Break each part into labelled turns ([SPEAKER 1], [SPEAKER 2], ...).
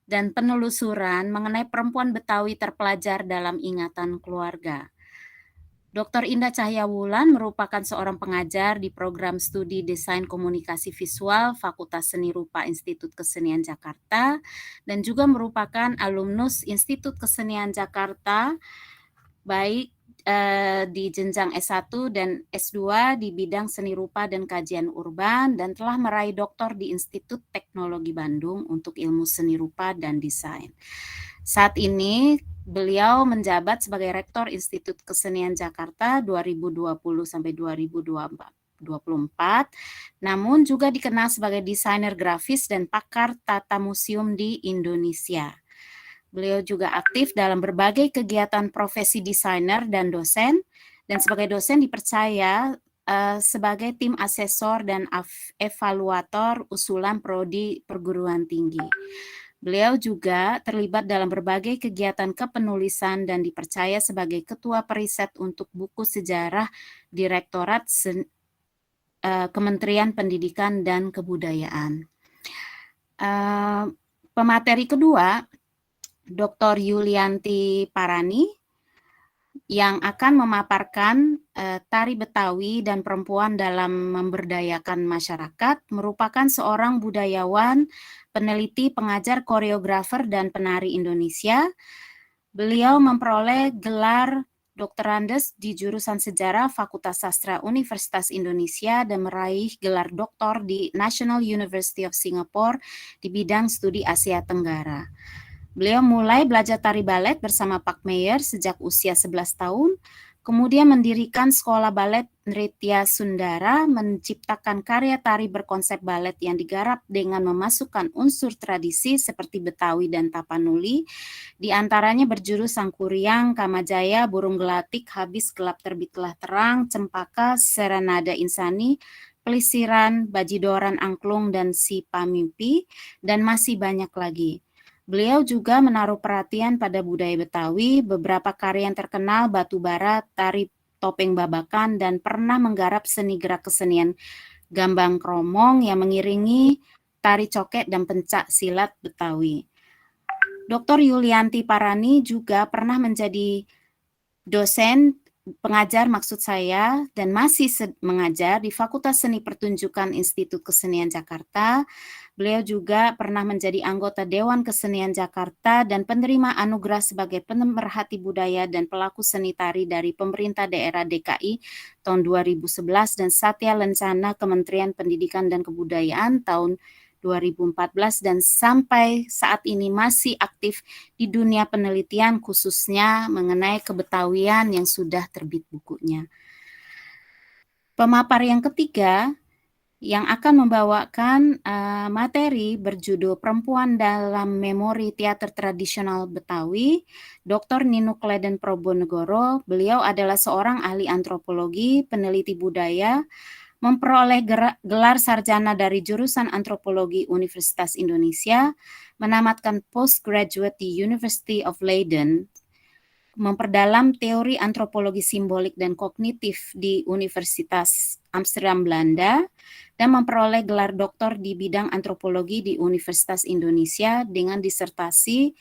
[SPEAKER 1] dan penelusuran mengenai perempuan Betawi terpelajar dalam ingatan keluarga. Dr. Indah Cahyawulan merupakan seorang pengajar di program studi Desain Komunikasi Visual Fakultas Seni Rupa Institut Kesenian Jakarta dan juga merupakan alumnus Institut Kesenian Jakarta baik di jenjang S1 dan S2 di bidang seni rupa dan kajian urban dan telah meraih doktor di Institut Teknologi Bandung untuk ilmu seni rupa dan desain. Saat ini beliau menjabat sebagai Rektor Institut Kesenian Jakarta 2020 sampai 2024, namun juga dikenal sebagai desainer grafis dan pakar tata museum di Indonesia. Beliau juga aktif dalam berbagai kegiatan profesi desainer dan dosen, dan sebagai dosen dipercaya sebagai tim asesor dan evaluator usulan prodi perguruan tinggi. Beliau juga terlibat dalam berbagai kegiatan kepenulisan dan dipercaya sebagai ketua periset untuk buku sejarah Direktorat Kementerian Pendidikan dan Kebudayaan. Pemateri kedua, Dr. Yulianti Parani, yang akan memaparkan tari Betawi dan perempuan dalam memberdayakan masyarakat, merupakan seorang budayawan, peneliti, pengajar, koreografer, dan penari Indonesia. Beliau memperoleh gelar Doktorandes di jurusan Sejarah Fakultas Sastra Universitas Indonesia dan meraih gelar doktor di National University of Singapore di bidang studi Asia Tenggara. Beliau mulai belajar tari balet bersama Pak Meyer sejak usia 11 tahun, kemudian mendirikan sekolah balet Nritya Sundara, menciptakan karya tari berkonsep balet yang digarap dengan memasukkan unsur tradisi seperti Betawi dan Tapanuli, di antaranya berjurus Sangkuriang, Kamajaya, Burung Gelatik, Habis Gelap Terbitlah Terang, Cempaka, Serenada Insani, Pelisiran, Bajidoran Angklung, dan Si Pamimpi, dan masih banyak lagi. Beliau juga menaruh perhatian pada budaya Betawi, beberapa karya yang terkenal, batu bara, tari topeng babakan, dan pernah menggarap seni gerak kesenian gambang kromong yang mengiringi tari coket dan pencak silat Betawi. Dr. Yulianti Parani juga pernah menjadi dosen, pengajar maksud saya, dan masih mengajar di Fakultas Seni Pertunjukan Institut Kesenian Jakarta. Beliau juga pernah menjadi anggota Dewan Kesenian Jakarta dan penerima anugerah sebagai pemerhati budaya dan pelaku seni tari dari pemerintah daerah DKI tahun 2011 dan Satya Lencana Kementerian Pendidikan dan Kebudayaan tahun 2014 dan sampai saat ini masih aktif di dunia penelitian khususnya mengenai kebetawian yang sudah terbit bukunya. Pemapar yang ketiga yang akan membawakan materi berjudul Perempuan dalam Memori Teater Tradisional Betawi, Dr. Ninuk Leden Probonegoro. Beliau adalah seorang ahli antropologi, peneliti budaya, memperoleh gelar sarjana dari jurusan antropologi Universitas Indonesia, menamatkan postgraduate di University of Leiden, memperdalam teori antropologi simbolik dan kognitif di Universitas Amsterdam, Belanda, dan memperoleh gelar doktor di bidang antropologi di Universitas Indonesia dengan disertasi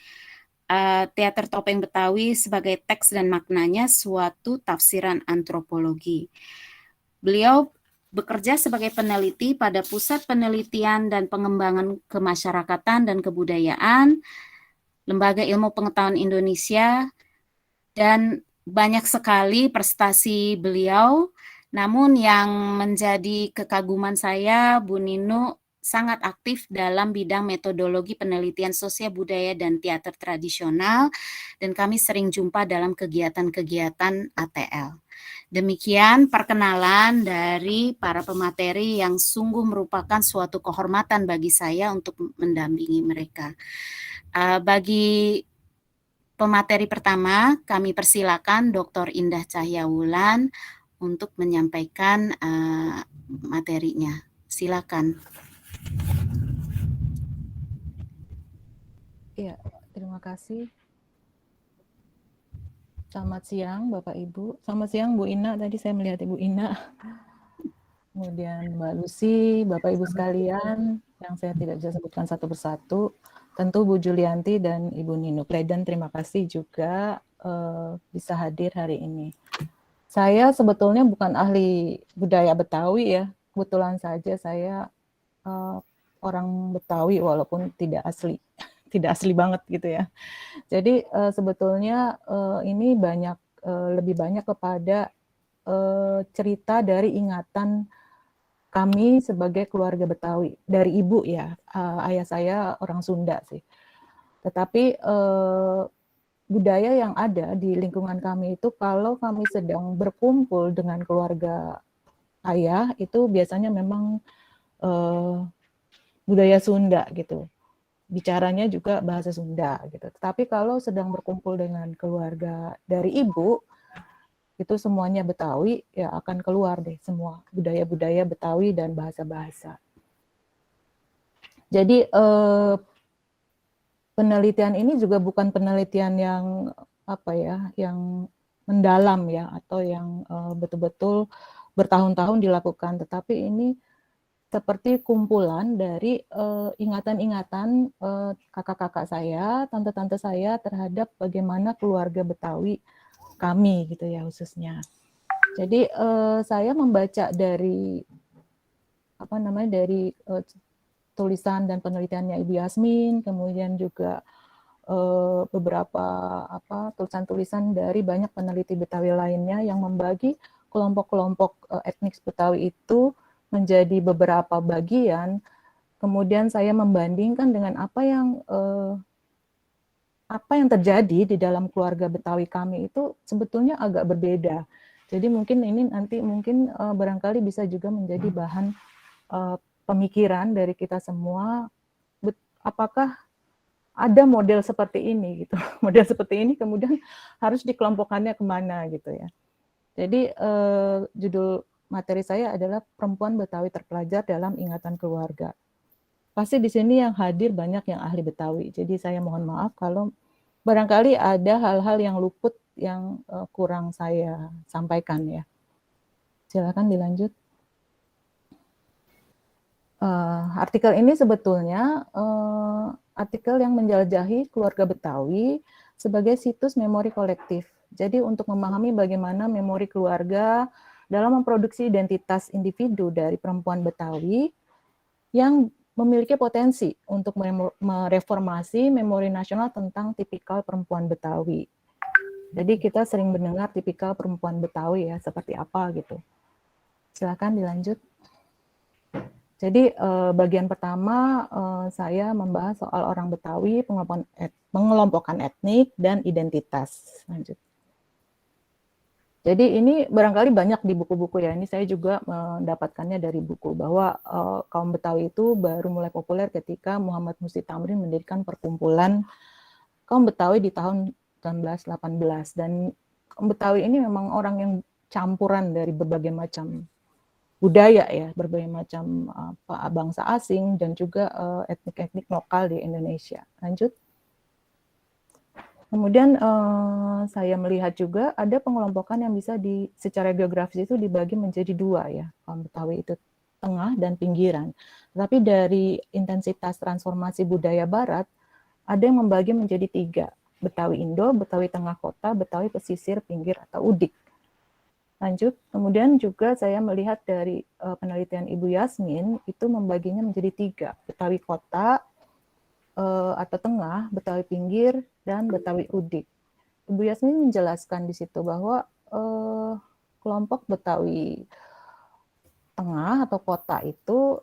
[SPEAKER 1] Teater Topeng Betawi sebagai teks dan maknanya suatu tafsiran antropologi. Beliau bekerja sebagai peneliti pada Pusat Penelitian dan Pengembangan Kemasyarakatan dan Kebudayaan, Lembaga Ilmu Pengetahuan Indonesia, dan banyak sekali prestasi beliau. Namun yang menjadi kekaguman saya, Bu Ninu sangat aktif dalam bidang metodologi penelitian sosial budaya dan teater tradisional, dan kami sering jumpa dalam kegiatan-kegiatan ATL. Demikian perkenalan dari para pemateri yang sungguh merupakan suatu kehormatan bagi saya untuk mendampingi mereka. Bagi pemateri pertama, kami persilakan Dr. Indah Cahyawulan untuk menyampaikan materinya. Silakan.
[SPEAKER 2] Iya, terima kasih. Selamat siang Bapak Ibu. Selamat siang Bu Ina, tadi saya melihat Ibu Ina. Kemudian Mbak Lucy, Bapak Ibu sekalian, yang saya tidak bisa sebutkan satu persatu. tentu Bu Julianti dan Ibu Ninuk. Dan terima kasih juga bisa hadir hari ini. Saya sebetulnya bukan ahli budaya Betawi ya, kebetulan saja saya orang Betawi walaupun tidak asli, tidak asli banget gitu ya. Jadi sebetulnya ini lebih banyak kepada cerita dari ingatan kami sebagai keluarga Betawi dari ibu ya, ayah saya orang Sunda sih. Tetapi budaya yang ada di lingkungan kami itu kalau kami sedang berkumpul dengan keluarga ayah itu biasanya memang budaya Sunda gitu. Bicaranya juga bahasa Sunda gitu. Tetapi kalau sedang berkumpul dengan keluarga dari ibu itu semuanya Betawi, ya akan keluar deh semua budaya-budaya Betawi dan bahasa-bahasa. Jadi penelitian ini juga bukan penelitian yang apa ya, yang mendalam ya, atau yang betul-betul bertahun-tahun dilakukan, tetapi ini seperti kumpulan dari ingatan-ingatan kakak-kakak saya, tante-tante saya terhadap bagaimana keluarga Betawi kami gitu ya khususnya. Jadi saya membaca dari tulisan dan penelitiannya Ibu Yasmin, kemudian juga beberapa tulisan-tulisan dari banyak peneliti Betawi lainnya yang membagi kelompok-kelompok etnik Betawi itu menjadi beberapa bagian. Kemudian saya membandingkan dengan apa yang terjadi di dalam keluarga Betawi kami itu sebetulnya agak berbeda. Jadi mungkin ini nanti barangkali bisa juga menjadi bahan pemikiran dari kita semua, apakah ada model seperti ini gitu, model seperti ini kemudian harus dikelompokkannya kemana gitu ya. Jadi judul materi saya adalah Perempuan Betawi Terpelajar dalam Ingatan Keluarga. Pasti di sini yang hadir banyak yang ahli Betawi, jadi saya mohon maaf kalau barangkali ada hal-hal yang luput yang kurang saya sampaikan ya. Silakan dilanjut. Artikel ini sebetulnya artikel yang menjelajahi keluarga Betawi sebagai situs memori kolektif. Jadi untuk memahami bagaimana memori keluarga dalam memproduksi identitas individu dari perempuan Betawi yang memiliki potensi untuk mereformasi memori nasional tentang tipikal perempuan Betawi. Jadi kita sering mendengar tipikal perempuan Betawi ya, seperti apa gitu. Silakan dilanjut. Jadi bagian pertama saya membahas soal orang Betawi, pengelompokan etnik dan identitas. Lanjut. Jadi ini barangkali banyak di buku-buku ya. Ini saya juga mendapatkannya dari buku bahwa kaum Betawi itu baru mulai populer ketika Muhammad Muhsi Tamrin mendirikan perkumpulan kaum Betawi di tahun 1918. Dan kaum Betawi ini memang orang yang campuran dari berbagai macam budaya ya, berbagai macam bangsa asing dan juga etnik-etnik lokal di Indonesia. Lanjut. Kemudian saya melihat juga ada pengelompokan yang bisa secara geografis itu dibagi menjadi dua ya, kaum Betawi itu tengah dan pinggiran. Tapi dari intensitas transformasi budaya Barat, ada yang membagi menjadi tiga, Betawi Indo, Betawi Tengah Kota, Betawi Pesisir, Pinggir atau Udik. Lanjut, kemudian juga saya melihat dari penelitian Ibu Yasmin itu membaginya menjadi tiga, Betawi Kota atau Tengah, Betawi Pinggir, dan Betawi Udik. Ibu Yasmin menjelaskan di situ bahwa kelompok Betawi Tengah atau Kota itu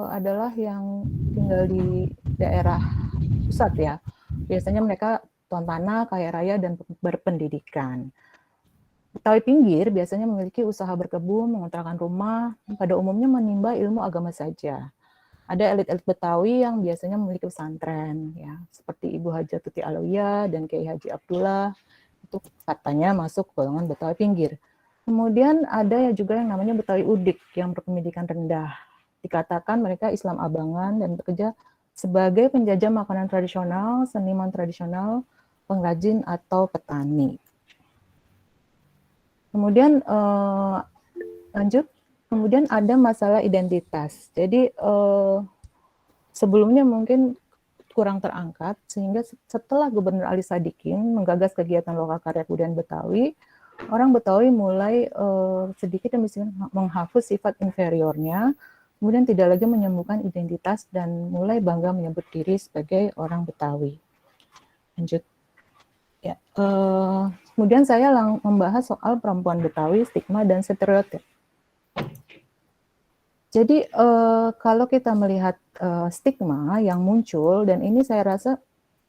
[SPEAKER 2] adalah yang tinggal di daerah pusat ya. Biasanya mereka tuan tanah, kaya raya, dan berpendidikan. Betawi Pinggir biasanya memiliki usaha berkebun, mengontrakkan rumah, pada umumnya menimba ilmu agama saja. Ada elit-elit Betawi yang biasanya memiliki pesantren, ya, seperti Ibu Hajah Tuti Alawiyah dan Kiai Haji Abdullah, itu katanya masuk golongan Betawi Pinggir. Kemudian ada juga yang namanya Betawi Udik yang berpendidikan rendah. Dikatakan mereka Islam abangan dan bekerja sebagai penjajah makanan tradisional, seniman tradisional, pengrajin atau petani. Kemudian lanjut. Kemudian ada masalah identitas. Jadi sebelumnya mungkin kurang terangkat, sehingga setelah Gubernur Ali Sadikin menggagas kegiatan lokal karya kebudayaan Betawi, orang Betawi mulai sedikit demi sedikit menghapus sifat inferiornya, kemudian tidak lagi menyembuhkan identitas dan mulai bangga menyebut diri sebagai orang Betawi. Lanjut. Ya, kemudian saya membahas soal perempuan Betawi, stigma dan stereotip. Jadi kalau kita melihat stigma yang muncul, dan ini saya rasa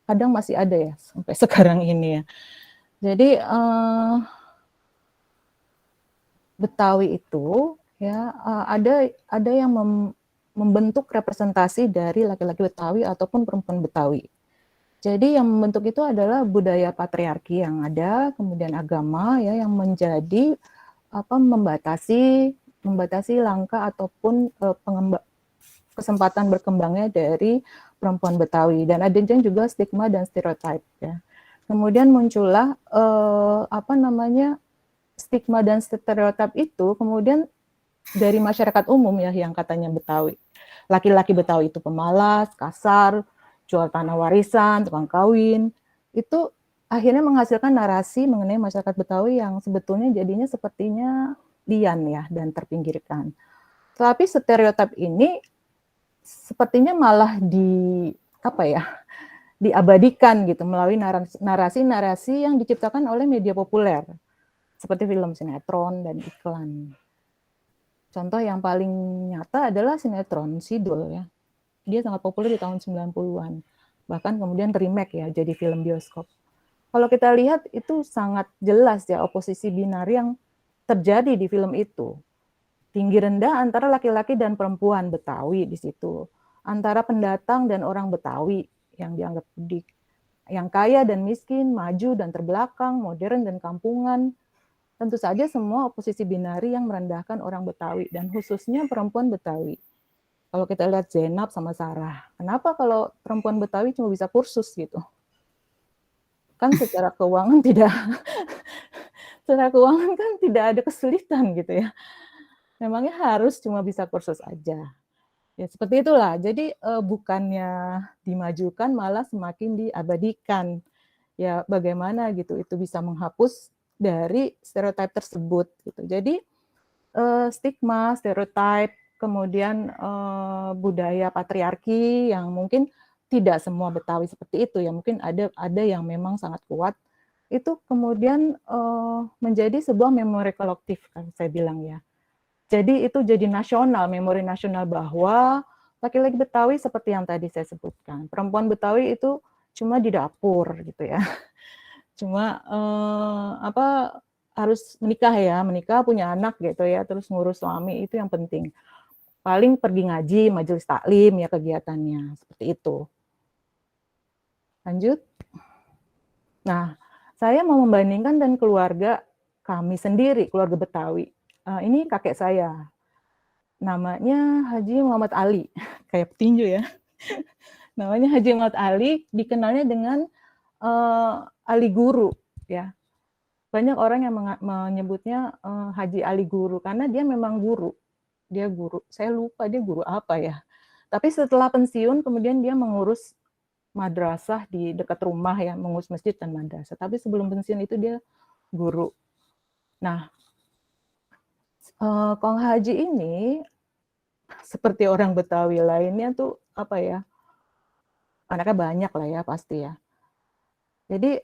[SPEAKER 2] kadang masih ada ya sampai sekarang ini ya. Jadi Betawi itu ya ada yang membentuk representasi dari laki-laki Betawi ataupun perempuan Betawi. Jadi yang membentuk itu adalah budaya patriarki yang ada, kemudian agama ya yang menjadi membatasi langkah ataupun kesempatan berkembangnya dari perempuan Betawi, dan ada juga stigma dan stereotip ya. Kemudian muncullah stigma dan stereotip itu kemudian dari masyarakat umum ya yang katanya Betawi. Laki-laki Betawi itu pemalas, kasar, jual tanah warisan, tukang kawin. Itu akhirnya menghasilkan narasi mengenai masyarakat Betawi yang sebetulnya jadinya sepertinya lian ya dan terpinggirkan. Tapi stereotip ini sepertinya malah diabadikan gitu melalui narasi-narasi yang diciptakan oleh media populer seperti film, sinetron, dan iklan. Contoh yang paling nyata adalah sinetron Sidul ya. Dia sangat populer di tahun 90-an. Bahkan kemudian remake ya jadi film bioskop. Kalau kita lihat itu sangat jelas ya oposisi binari yang terjadi di film itu. Tinggi rendah antara laki-laki dan perempuan Betawi di situ. Antara pendatang dan orang Betawi yang dianggap udik. Yang kaya dan miskin, maju dan terbelakang, modern dan kampungan. Tentu saja semua oposisi binari yang merendahkan orang Betawi dan khususnya perempuan Betawi. Kalau kita lihat Zainab sama Sarah, kenapa kalau perempuan Betawi cuma bisa kursus gitu? Kan secara keuangan kan tidak ada kesulitan gitu ya. Memangnya harus cuma bisa kursus aja. Ya seperti itulah. Jadi bukannya dimajukan malah semakin diabadikan. Ya bagaimana gitu itu bisa menghapus dari stereotip tersebut gitu. Jadi stigma, stereotip, kemudian budaya patriarki yang mungkin tidak semua Betawi seperti itu ya, mungkin ada yang memang sangat kuat, itu kemudian menjadi sebuah memori kolektif kan saya bilang ya. Jadi itu jadi nasional, memori nasional bahwa laki-laki Betawi seperti yang tadi saya sebutkan, perempuan Betawi itu cuma di dapur gitu ya, cuma harus menikah punya anak gitu ya, terus ngurus suami itu yang penting. Paling pergi ngaji, majelis taklim ya kegiatannya seperti itu. Lanjut. Nah, saya mau membandingkan dan keluarga kami sendiri, keluarga Betawi. Ini kakek saya, namanya Haji Muhammad Ali, kayak petinju ya. Namanya Haji Muhammad Ali, dikenalnya dengan Ali Guru ya. Banyak orang yang menyebutnya Haji Ali Guru karena dia memang guru. Dia guru. Saya lupa dia guru apa ya. Tapi setelah pensiun kemudian dia mengurus madrasah di dekat rumah ya, mengurus masjid dan madrasah. Tapi sebelum pensiun itu dia guru. Nah, Kong Haji ini seperti orang Betawi lainnya tuh anaknya banyak lah ya pasti ya. Jadi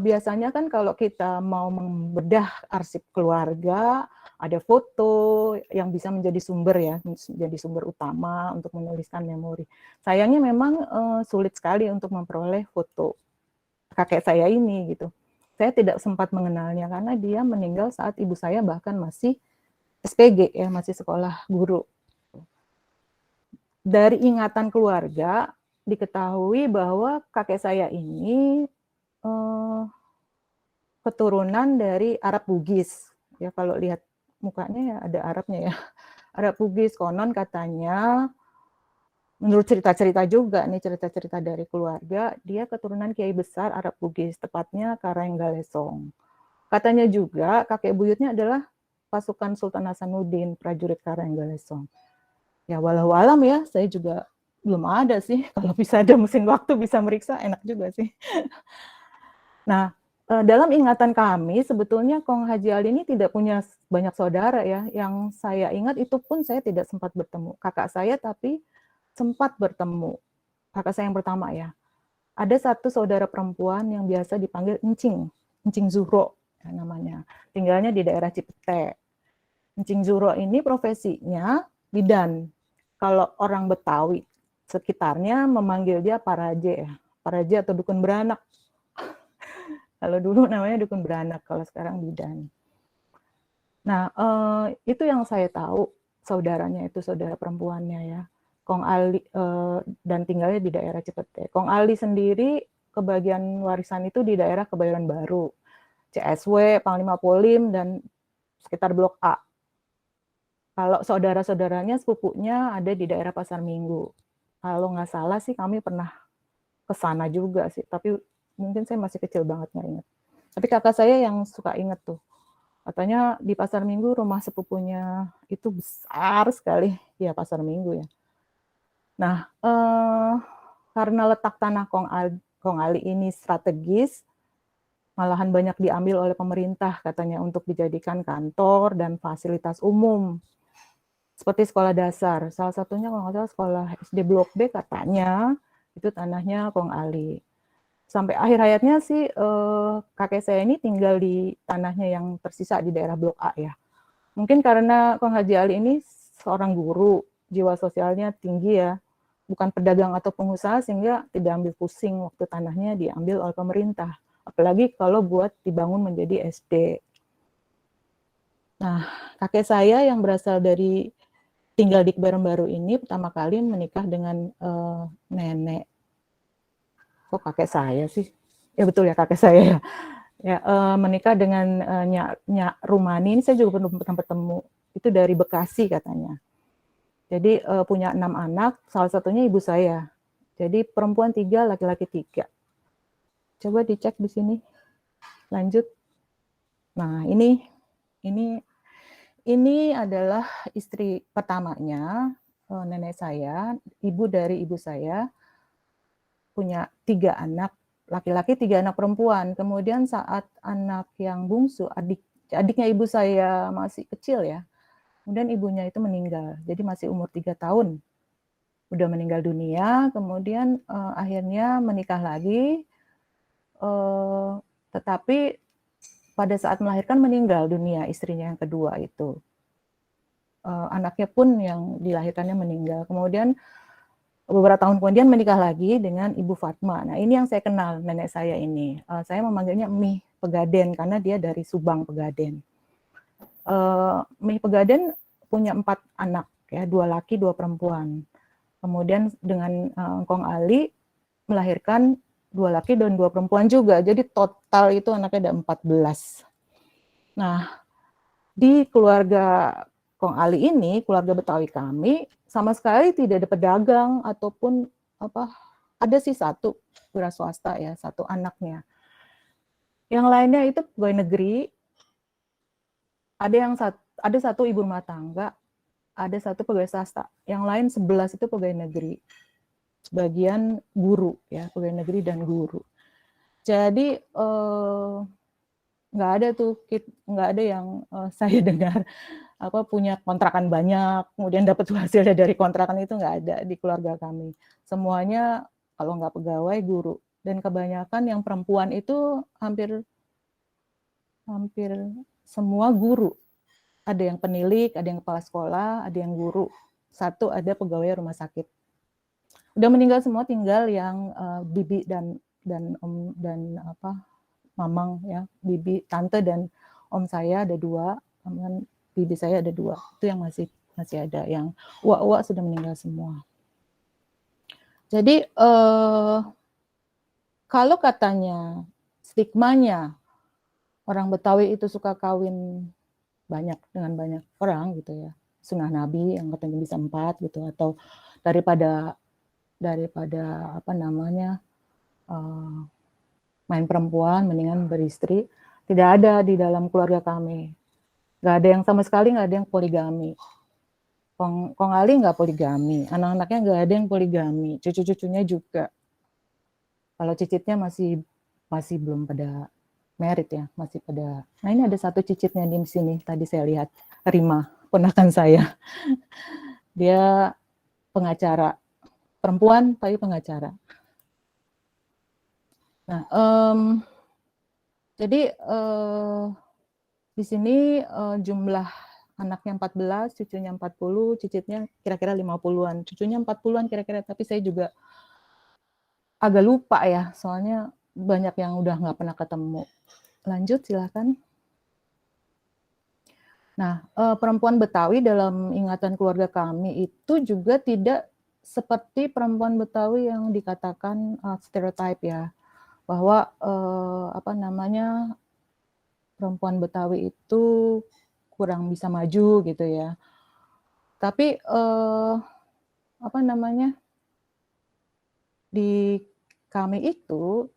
[SPEAKER 2] biasanya kan kalau kita mau membedah arsip keluarga, ada foto yang bisa menjadi sumber ya, menjadi sumber utama untuk menuliskan memori. Sayangnya memang sulit sekali untuk memperoleh foto kakek saya ini gitu. Saya tidak sempat mengenalnya karena dia meninggal saat ibu saya bahkan masih SPG ya, masih sekolah guru. Dari ingatan keluarga diketahui bahwa kakek saya ini keturunan dari Arab Bugis. Ya kalau lihat mukanya ya ada Arabnya ya. Arab Bugis, konon katanya menurut cerita-cerita juga nih, cerita-cerita dari keluarga, dia keturunan kiai besar Arab Bugis, tepatnya Karanggalesong. Katanya juga kakek buyutnya adalah pasukan Sultan Hasanuddin, prajurit Karanggalesong. Ya walau alam ya, saya juga Belum ada sih, kalau bisa ada mesin waktu bisa meriksa enak juga sih. Nah, dalam ingatan kami sebetulnya Kong Haji Ali ini tidak punya banyak saudara ya. Yang saya ingat itu pun saya tidak sempat bertemu. Kakak saya tapi sempat bertemu. Kakak saya yang pertama ya. Ada satu saudara perempuan yang biasa dipanggil Encing, Encing Zuhro ya, namanya. Tinggalnya di daerah Cipete. Encing Zuhro ini profesinya bidan. Kalau orang Betawi sekitarnya memanggil dia Paraje ya. Paraje atau dukun beranak. Kalau dulu namanya dukun beranak, kalau sekarang bidan. Nah, itu yang saya tahu saudaranya itu saudara perempuannya ya. Kong Ali dan tinggalnya di daerah Cipete. Kong Ali sendiri kebagian warisan itu di daerah Kebayoran Baru, CSW, Panglima Polim dan sekitar Blok A. Kalau saudara-saudaranya sepupunya ada di daerah Pasar Minggu. Kalau nggak salah sih kami pernah ke sana juga sih, tapi mungkin saya masih kecil banget nggak ingat. Tapi kakak saya yang suka inget tuh. Katanya di Pasar Minggu rumah sepupunya itu besar sekali. Ya Pasar Minggu ya. Nah, karena letak tanah Kong Ali ini strategis, malahan banyak diambil oleh pemerintah katanya untuk dijadikan kantor dan fasilitas umum. Seperti sekolah dasar. Salah satunya kalau nggak salah sekolah SD Blok B katanya, itu tanahnya Kong Ali. Sampai akhir hayatnya sih kakek saya ini tinggal di tanahnya yang tersisa di daerah Blok A ya. Mungkin karena Kong Haji Ali ini seorang guru, jiwa sosialnya tinggi ya, bukan pedagang atau pengusaha sehingga tidak ambil pusing waktu tanahnya diambil oleh pemerintah. Apalagi kalau buat dibangun menjadi SD. Nah, kakek saya yang berasal dari tinggal di Kebayoran Baru ini pertama kali menikah dengan nenek. Kok kakek saya sih? Ya betul ya kakek saya ya. Ya, menikah dengan Nyak Rumani, ini saya juga belum pernah bertemu. Itu dari Bekasi katanya. Jadi punya 6 anak, salah satunya ibu saya. Jadi perempuan 3, laki-laki 3. Coba dicek di sini. Lanjut. Nah, ini adalah istri pertamanya, nenek saya, ibu dari ibu saya, punya 3 anak, laki-laki 3 anak perempuan. Kemudian saat anak yang bungsu, adiknya ibu saya masih kecil ya, kemudian ibunya itu meninggal, jadi masih umur 3 tahun. Udah meninggal dunia, kemudian akhirnya menikah lagi, tetapi pada saat melahirkan meninggal dunia istrinya yang kedua itu. Anaknya pun yang dilahirkannya meninggal. Kemudian beberapa tahun kemudian menikah lagi dengan Ibu Fatma. Nah, ini yang saya kenal nenek saya ini. Saya memanggilnya Mih Pegaden karena dia dari Subang Pegaden. Mih Pegaden punya 4 anak ya, 2 laki, 2 perempuan. Kemudian dengan Kong Ali melahirkan 2 laki dan 2 perempuan juga. Jadi total itu anaknya ada 14. Nah, di keluarga Kong Ali ini, keluarga Betawi kami, sama sekali tidak ada pedagang ataupun apa, ada sih satu wira swasta ya, satu anaknya. Yang lainnya itu pegawai negeri, ada satu ibu rumah tangga, ada satu pegawai swasta, yang lain 11 itu pegawai negeri. Sebagian guru ya, pegawai negeri dan guru. Jadi nggak ada tuh, nggak ada yang saya dengar apa punya kontrakan banyak, kemudian dapat hasilnya dari kontrakan, itu nggak ada di keluarga kami. Semuanya kalau nggak pegawai, guru. Dan kebanyakan yang perempuan itu hampir semua guru. Ada yang penilik, ada yang kepala sekolah, ada yang guru. Satu ada pegawai rumah sakit. Udah meninggal semua, tinggal yang bibi dan om dan mamang ya, bibi, tante dan om saya ada 2, kemudian bibi saya ada 2, itu yang masih ada, yang uak-uak sudah meninggal semua. Jadi kalau katanya stigmanya orang Betawi itu suka kawin banyak dengan banyak orang gitu ya, sunnah Nabi yang katanya bisa 4 gitu, atau daripada apa namanya main perempuan mendingan beristri, tidak ada di dalam keluarga kami. Nggak ada yang sama sekali, nggak ada yang poligami. Kong Ali nggak poligami, anak-anaknya nggak ada yang poligami, cucu-cucunya juga. Kalau cicitnya masih belum pada merit ya, masih pada. Nah ini ada satu cicitnya di sini, tadi saya lihat, Rima, ponakan saya. Dia pengacara, perempuan tapi pengacara. Nah, jadi di sini jumlah anaknya 14, cucunya 40, cicitnya kira-kira 50-an. Cucunya 40-an kira-kira, tapi saya juga agak lupa ya, soalnya banyak yang udah nggak pernah ketemu. Lanjut, silakan. Nah, perempuan Betawi dalam ingatan keluarga kami itu juga tidak seperti perempuan Betawi yang dikatakan stereotip ya, bahwa apa namanya, perempuan Betawi itu kurang bisa maju gitu ya. Tapi apa namanya, di kami itu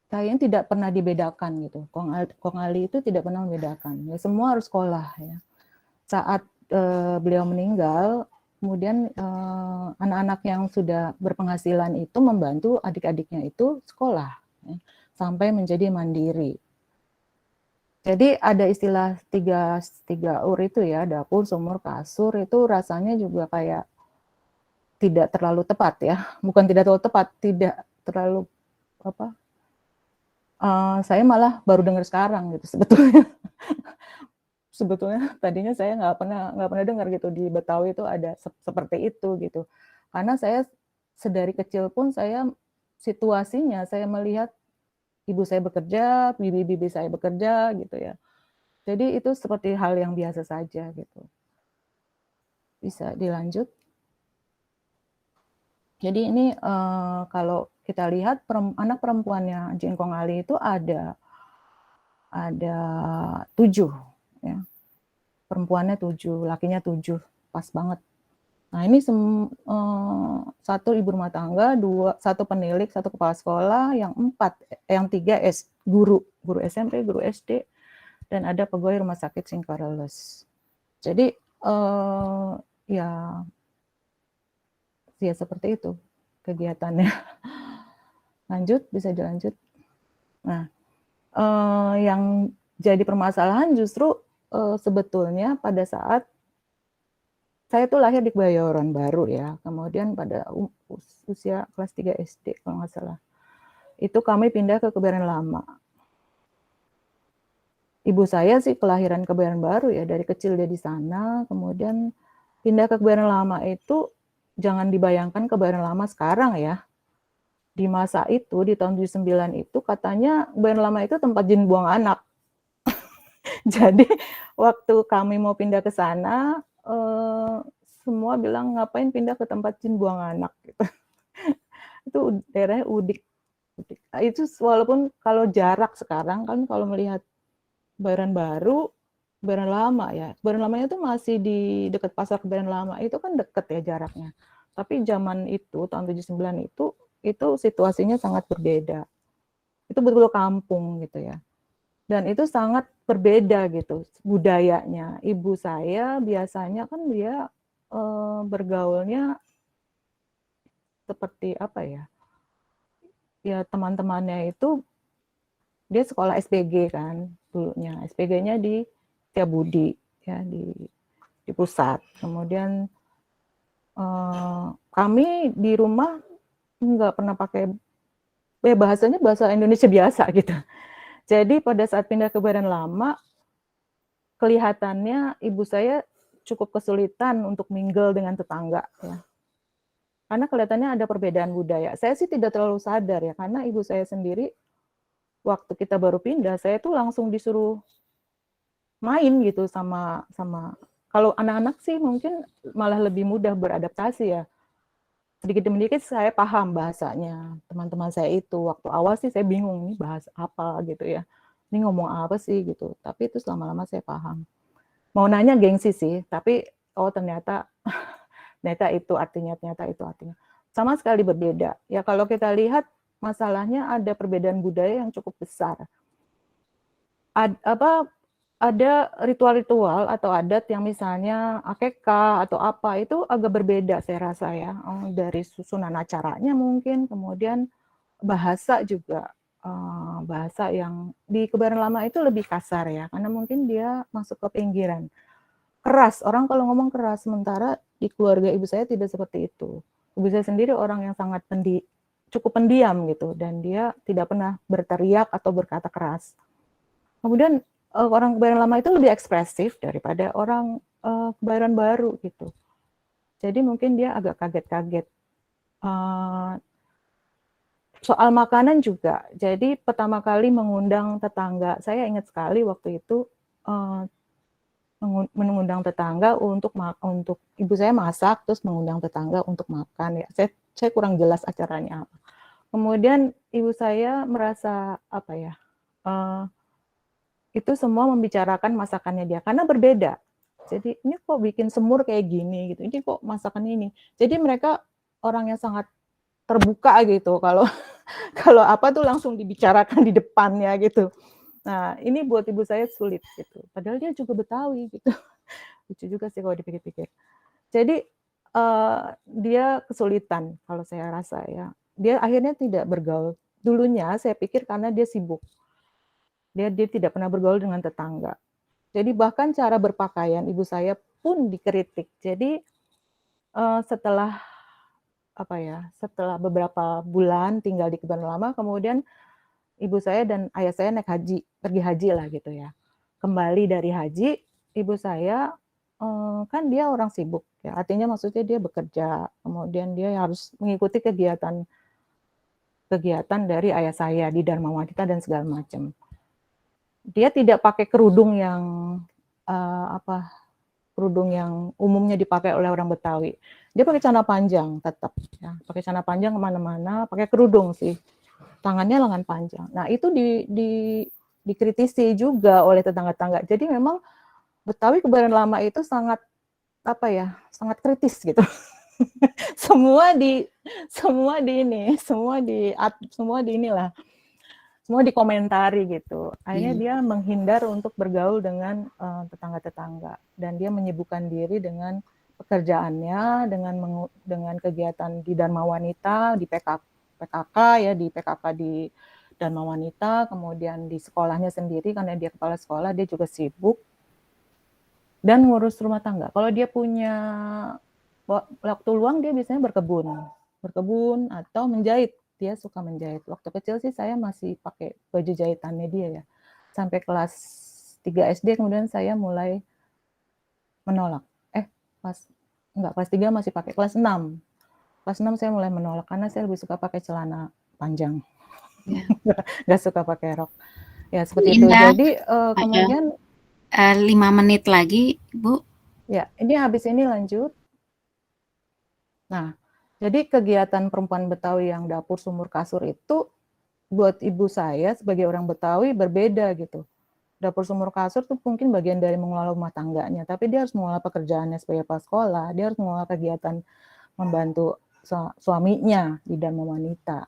[SPEAKER 2] kayaknya tidak pernah dibedakan gitu. Kong Ali itu tidak pernah membedakan. Ya semua harus sekolah ya. Saat beliau meninggal, kemudian anak-anak yang sudah berpenghasilan itu membantu adik-adiknya itu sekolah ya, sampai menjadi mandiri. Jadi ada istilah tiga ur itu ya, dapur, sumur, kasur, itu rasanya juga kayak tidak terlalu tepat ya, bukan tidak terlalu tepat, tidak terlalu apa? Saya malah baru dengar sekarang gitu sebetulnya. Sebetulnya tadinya saya nggak pernah dengar gitu di Betawi itu ada seperti itu gitu. Karena saya sedari kecil pun saya situasinya saya melihat ibu saya bekerja, bibi-bibi saya bekerja gitu ya. Jadi itu seperti hal yang biasa saja gitu. Bisa dilanjut. Jadi ini kalau kita lihat anak perempuannya Jin Kong Ali itu ada 7 ya. Perempuannya 7, lakinya 7, pas banget. Nah ini satu ibu rumah tangga, satu penilik, satu kepala sekolah, yang 3 guru SMP, guru SD, dan ada pegawai rumah sakit St. Carolus. Jadi ya seperti itu kegiatannya. Lanjut, bisa dilanjut. Nah, yang jadi permasalahan justru sebetulnya pada saat saya tuh lahir di Kebayoran Baru ya, kemudian pada usia kelas 3 SD kalau nggak salah, itu kami pindah ke Kebayoran Lama. Ibu saya sih kelahiran Kebayoran Baru ya, dari kecil dia di sana, kemudian pindah ke Kebayoran Lama itu, jangan dibayangkan Kebayoran Lama sekarang ya. Di masa itu, di tahun 79 itu katanya Kebayoran Lama itu tempat jin buang anak. Jadi waktu kami mau pindah ke sana, semua bilang ngapain pindah ke tempat jin buang anak gitu. Itu daerahnya Udik. Itu walaupun kalau jarak sekarang kan kalau melihat Kebayoran Baru, Kebayoran Lama ya. Kebayoran Lamanya itu masih di dekat pasar Kebayoran Lama. Itu kan deket ya jaraknya. Tapi zaman itu tahun 79 itu situasinya sangat berbeda. Itu betul-betul kampung gitu ya. Dan itu sangat berbeda gitu budayanya. Ibu saya biasanya kan dia bergaulnya seperti apa ya? Ya teman-temannya itu dia sekolah SPG kan dulunya. SPG-nya di Setiabudi ya di pusat. Kemudian kami di rumah nggak pernah pakai bahasanya bahasa Indonesia biasa gitu. Jadi pada saat pindah ke Kebayoran Lama, kelihatannya ibu saya cukup kesulitan untuk mingle dengan tetangga ya. Karena kelihatannya ada perbedaan budaya. Saya sih tidak terlalu sadar ya, karena ibu saya sendiri waktu kita baru pindah, saya tuh langsung disuruh main gitu sama kalau anak-anak sih mungkin malah lebih mudah beradaptasi ya. Sedikit demi sedikit saya paham bahasanya. Teman-teman saya itu waktu awal sih saya bingung nih bahasa apa gitu ya. Ini ngomong apa sih gitu. Tapi itu lama-lama saya paham. Mau nanya gengsi sih, tapi oh ternyata itu artinya, ternyata itu artinya. Sama sekali berbeda. Ya kalau kita lihat masalahnya ada perbedaan budaya yang cukup besar. ada ritual-ritual atau adat yang misalnya akekah atau apa, itu agak berbeda saya rasa ya, dari susunan acaranya mungkin, kemudian bahasa juga, bahasa yang di Kebayoran Lama itu lebih kasar ya, karena mungkin dia masuk ke pinggiran. Keras, orang kalau ngomong keras, sementara di keluarga ibu saya tidak seperti itu. Ibu saya sendiri orang yang sangat cukup pendiam gitu, dan dia tidak pernah berteriak atau berkata keras. Kemudian orang Kebayoran Lama itu lebih ekspresif daripada orang Kebayoran Baru gitu. Jadi mungkin dia agak kaget-kaget. Soal makanan juga. Jadi pertama kali mengundang tetangga, saya ingat sekali waktu itu mengundang tetangga untuk ibu saya masak, terus mengundang tetangga untuk makan ya. Saya kurang jelas acaranya apa. Kemudian ibu saya merasa apa ya? Itu semua membicarakan masakannya dia karena berbeda. Jadi ini kok bikin semur kayak gini gitu. Ini kok masakan ini. Jadi mereka orang yang sangat terbuka gitu. Kalau kalau apa tuh langsung dibicarakan di depannya gitu. Nah, ini buat ibu saya sulit gitu. Padahal dia juga Betawi gitu. Lucu juga sih kalau dipikir-pikir. Jadi dia kesulitan kalau saya rasa ya. Dia akhirnya tidak bergaul. Dulunya saya pikir karena dia sibuk. Dia tidak pernah bergaul dengan tetangga. Jadi bahkan cara berpakaian ibu saya pun dikritik. Jadi setelah apa ya, setelah beberapa bulan tinggal di Kebayoran Lama, kemudian ibu saya dan ayah saya naik haji, pergi haji lah gitu ya. Kembali dari haji, ibu saya kan dia orang sibuk ya, artinya maksudnya dia bekerja, kemudian dia harus mengikuti kegiatan dari ayah saya di Dharma Wanita dan segala macam. Dia tidak pakai kerudung yang kerudung yang umumnya dipakai oleh orang Betawi. Dia pakai celana panjang tetap, ya. Pakai celana panjang kemana-mana, pakai kerudung sih. Tangannya lengan panjang. Nah itu dikritisi juga oleh tetangga-tetangga. Jadi memang Betawi Kebayoran Lama itu sangat apa ya, sangat kritis gitu. semua dikomentari gitu. Akhirnya dia menghindar untuk bergaul dengan tetangga-tetangga dan dia menyibukkan diri dengan pekerjaannya, dengan kegiatan di Dharma Wanita, di PKK ya, di PKK di Dharma Wanita, kemudian di sekolahnya sendiri karena dia kepala sekolah, dia juga sibuk dan ngurus rumah tangga. Kalau dia punya waktu luang dia biasanya berkebun atau menjahit. Dia suka menjahit. Waktu kecil sih saya masih pakai baju jahitannya dia ya. Sampai kelas 3 SD kemudian saya mulai menolak. Kelas 3 masih pakai, kelas 6. Kelas 6 saya mulai menolak karena saya lebih suka pakai celana panjang. Ya. Nggak suka pakai rok. Ya seperti itu. Jadi kemudian
[SPEAKER 1] 5 menit lagi, Bu.
[SPEAKER 2] Ya, ini habis ini lanjut. Nah, jadi kegiatan perempuan Betawi yang dapur sumur kasur itu buat ibu saya sebagai orang Betawi berbeda gitu. Dapur sumur kasur tuh mungkin bagian dari mengelola rumah tangganya, tapi dia harus mengelola pekerjaannya sebagai kepala sekolah, dia harus mengelola kegiatan membantu suaminya di Dharma Wanita.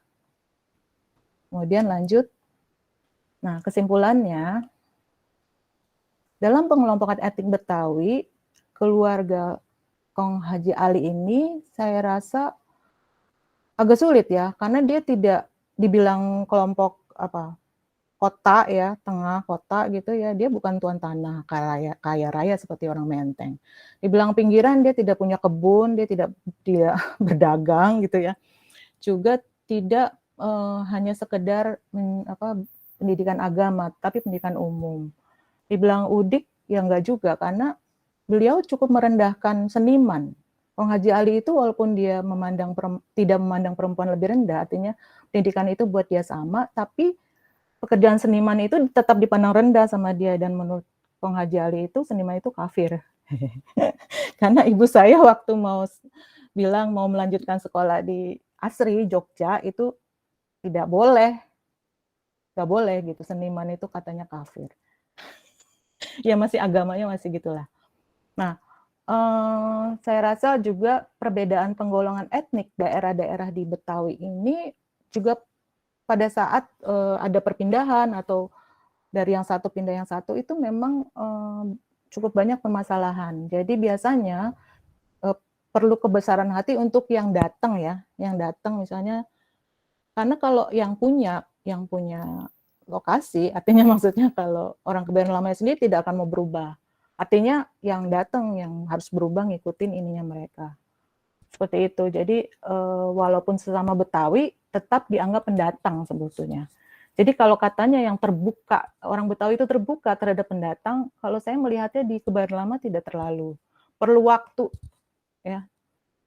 [SPEAKER 2] Kemudian lanjut. Nah, kesimpulannya dalam pengelompokan etnik Betawi, keluarga Kong Haji Ali ini saya rasa agak sulit ya, karena dia tidak dibilang kelompok kota ya, tengah kota gitu ya, dia bukan tuan tanah kaya raya seperti orang Menteng. Dibilang pinggiran dia tidak punya kebun, dia tidak berdagang gitu ya. Juga tidak hanya sekedar pendidikan agama, tapi pendidikan umum. Dibilang udik ya enggak juga, karena beliau cukup merendahkan seniman. Kong Haji Ali itu walaupun dia tidak memandang perempuan lebih rendah, artinya pendidikan itu buat dia sama, tapi pekerjaan seniman itu tetap dipandang rendah sama dia, dan menurut Kong Haji Ali itu seniman itu kafir. Karena ibu saya waktu bilang mau melanjutkan sekolah di Asri, Jogja, itu tidak boleh. Nggak boleh gitu, seniman itu katanya kafir. Ya masih agamanya masih gitulah. Nah, saya rasa juga perbedaan penggolongan etnik daerah-daerah di Betawi ini juga pada saat ada perpindahan atau dari yang satu pindah yang satu itu memang cukup banyak permasalahan. Jadi biasanya perlu kebesaran hati untuk yang datang ya, yang datang misalnya, karena kalau yang punya lokasi, artinya maksudnya kalau orang kebayoran lamanya sendiri tidak akan mau berubah. Artinya yang datang yang harus berubah ngikutin ininya mereka. Seperti itu. Jadi walaupun sesama Betawi tetap dianggap pendatang sebetulnya. Jadi kalau katanya yang terbuka, orang Betawi itu terbuka terhadap pendatang, kalau saya melihatnya di Kebayoran Lama tidak terlalu. Perlu waktu ya.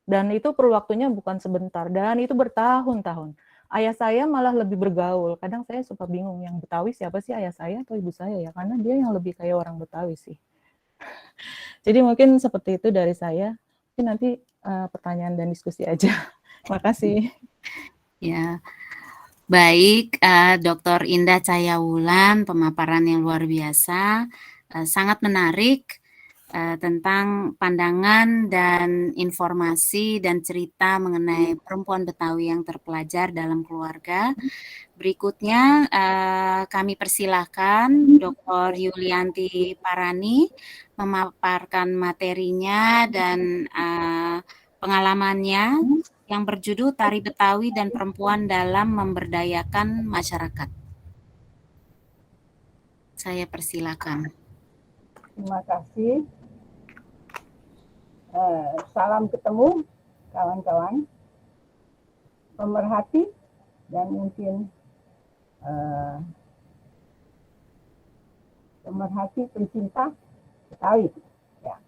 [SPEAKER 2] Dan itu perlu waktunya bukan sebentar dan itu bertahun-tahun. Ayah saya malah lebih bergaul. Kadang saya suka bingung yang Betawi siapa sih, ayah saya atau ibu saya ya, karena dia yang lebih kayak orang Betawi sih. Jadi mungkin seperti itu dari saya. Mungkin nanti pertanyaan dan diskusi aja. Terima kasih.
[SPEAKER 1] Ya, baik, Dr. Indah Cahyawulan, pemaparan yang luar biasa, sangat menarik tentang pandangan dan informasi dan cerita mengenai perempuan Betawi yang terpelajar dalam keluarga. Berikutnya kami persilahkan Dr. Yulianti Parani memaparkan materinya dan pengalamannya yang berjudul Tari Betawi dan Perempuan dalam Memberdayakan Masyarakat. Saya persilakan.
[SPEAKER 3] Terima kasih. Salam ketemu kawan-kawan, pemerhati dan mungkin pemerhati pencinta Betawi. Ya.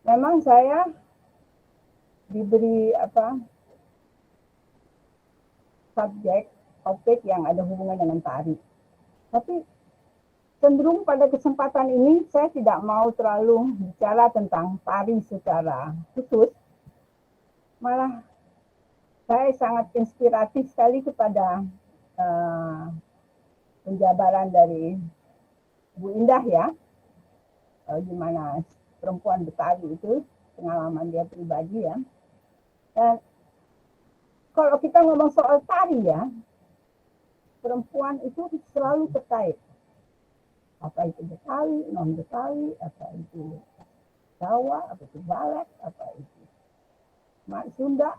[SPEAKER 3] Memang saya diberi subjek topik yang ada hubungan dengan tari, tapi cenderung pada kesempatan ini saya tidak mau terlalu bicara tentang tari secara khusus. Malah saya sangat inspiratif sekali kepada penjabaran dari Bu Indah ya, gimana perempuan Betawi itu, pengalaman dia pribadi ya. Dan kalau kita ngomong soal tari ya, perempuan itu selalu terkait. Apa itu Betawi, non Betawi, apa itu Jawa, apa itu Balet, apa itu Mak Sunda.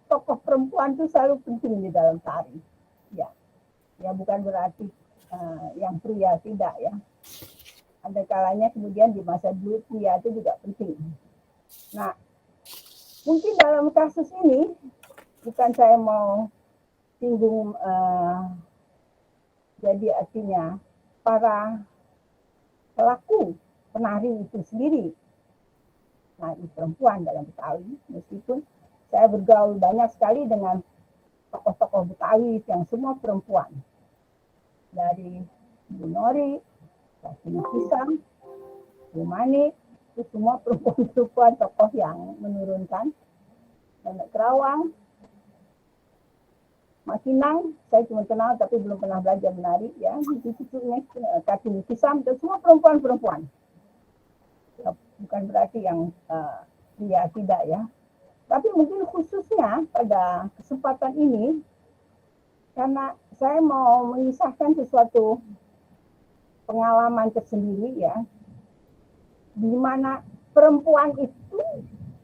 [SPEAKER 3] Tokoh perempuan itu selalu penting di dalam tari. Ya, ya bukan berarti yang pria tidak ya. Ada kalanya kemudian di masa dulu pria itu juga penting. Nah, mungkin dalam kasus ini bukan saya mau singgung jadi artinya para pelaku penari itu sendiri, penari perempuan dalam Betawi, meskipun saya bergaul banyak sekali dengan tokoh-tokoh Betawi yang semua perempuan, dari Bu Nori, Kasih Pisang, Bu Mani, itu semua perempuan-perempuan tokoh yang menurunkan. Nenek Kerawang, Makinang, saya cuma kenal tapi belum pernah belajar menari ya. Cucu-cucunya Kasih Pisang, itu semua perempuan-perempuan. Ya, bukan berarti yang pria tidak ya. Tapi mungkin khususnya pada kesempatan ini, karena saya mau mengisahkan sesuatu pengalaman tersendiri ya, di mana perempuan itu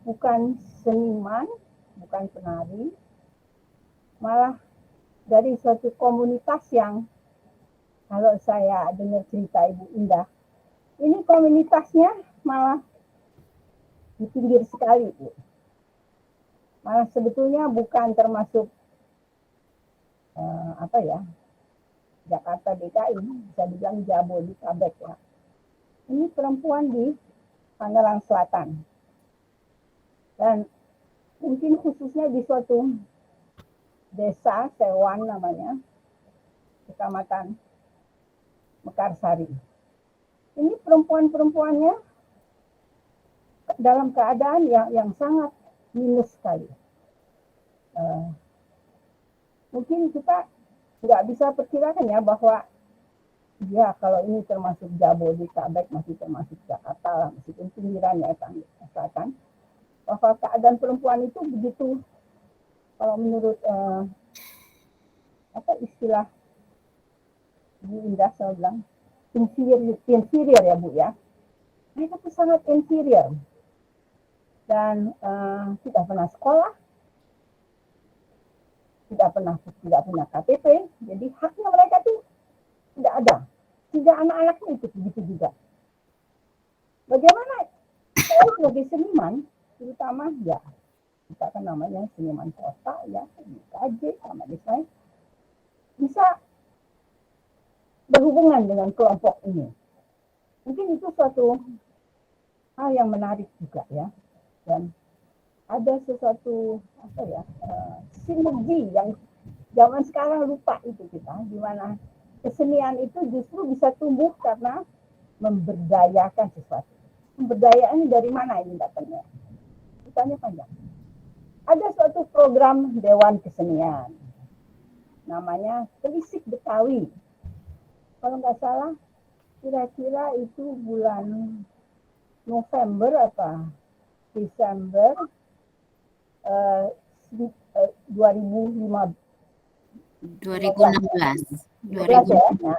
[SPEAKER 3] bukan seniman, bukan penari, malah dari suatu komunitas yang kalau saya dengar cerita Ibu Indah, ini komunitasnya malah di pinggir sekali, Bu. Malah sebetulnya bukan termasuk Jakarta DKI, bisa dibilang Jabodetabek ya. Ini perempuan di Tangerang Selatan. Dan mungkin khususnya di suatu desa, Sewan namanya, Kecamatan Mekarsari. Ini perempuan-perempuannya dalam keadaan yang sangat minus sekali. Mungkin kita nggak bisa perkirakan ya bahwa ya kalau ini termasuk Jabodetabek, masih termasuk Jakarta, meskipun pinggirannya selatan, bahwa keadaan perempuan itu begitu, kalau menurut apa istilah Bu Indah saya bilang inferior ya Bu ya. Mereka tuh sangat inferior dan tidak pernah sekolah, tidak punya KTP, jadi haknya mereka tuh tidak ada. Sehingga anak-anaknya ikut begitu juga. Bagaimana saya sebagai seniman, terutama ya kita kan namanya seniman kota ya, KJ sama desain, bisa berhubungan dengan kelompok ini. Mungkin itu suatu hal yang menarik juga ya, dan ada sesuatu apa ya sinergi yang zaman sekarang lupa itu kita, di mana kesenian itu justru bisa tumbuh karena memberdayakan sesuatu. Pemberdayaan dari mana ini datangnya? Misalnya panjang. Ada suatu program Dewan Kesenian, namanya Telisik Betawi. Kalau nggak salah, kira-kira itu bulan November apa Desember 2016.
[SPEAKER 1] 2016.
[SPEAKER 3] Ya.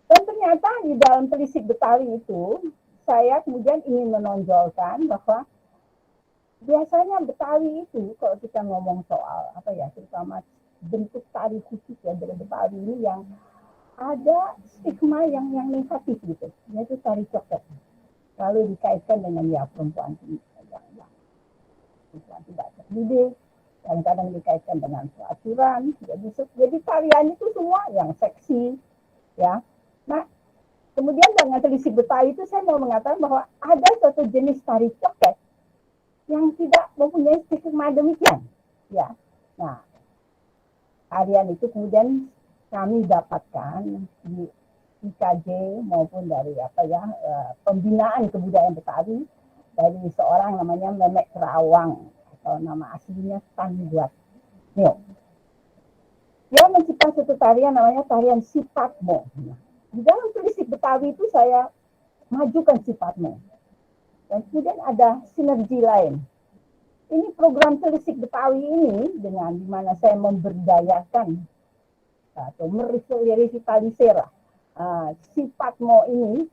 [SPEAKER 3] Dan ternyata di dalam Telisik Betawi itu, saya kemudian ingin menonjolkan bahwa biasanya Betawi itu, kalau kita ngomong soal apa ya, terutama bentuk tari khusus ya dari Betawi ini yang ada stigma yang negatif gitu, yaitu tari coket. Lalu dikaitkan dengan ya perempuan tidak terdidik, kadang-kadang dikaitkan dengan pelaturan. Jadi tarian itu semua yang seksi, ya. Nah, kemudian dengan Telisik Betawi itu saya mau mengatakan bahwa ada suatu jenis tari coket yang tidak mempunyai stigma demikian, ya. Nah, tarian itu kemudian kami dapatkan di IKJ maupun dari apa ya pembinaan kebudayaan Betawi dari seorang namanya Memek Kerawang atau nama aslinya Tan Buat Neo. Dia mencipta satu tarian namanya tarian Sipatmo. Di dalam Telisik Betawi itu saya majukan Sipatmo. Dan kemudian ada sinergi lain. Ini program Telisik Betawi ini dengan dimana saya memberdayakan atau merevitalisir Sipatmo ini,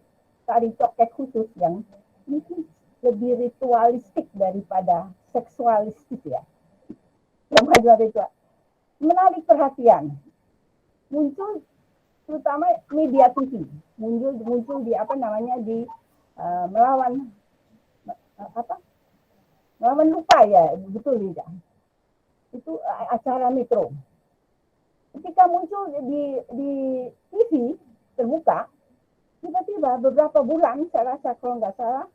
[SPEAKER 3] tari coket khusus yang mungkin lebih ritualistik daripada seksualistik ya. Yang menarik perhatian. Muncul terutama media TV, muncul di apa namanya di melawan lupa ya, betul tidak? Itu acara Metro. Ketika muncul di TV terbuka, tiba-tiba beberapa bulan, saya rasa kalau nggak salah,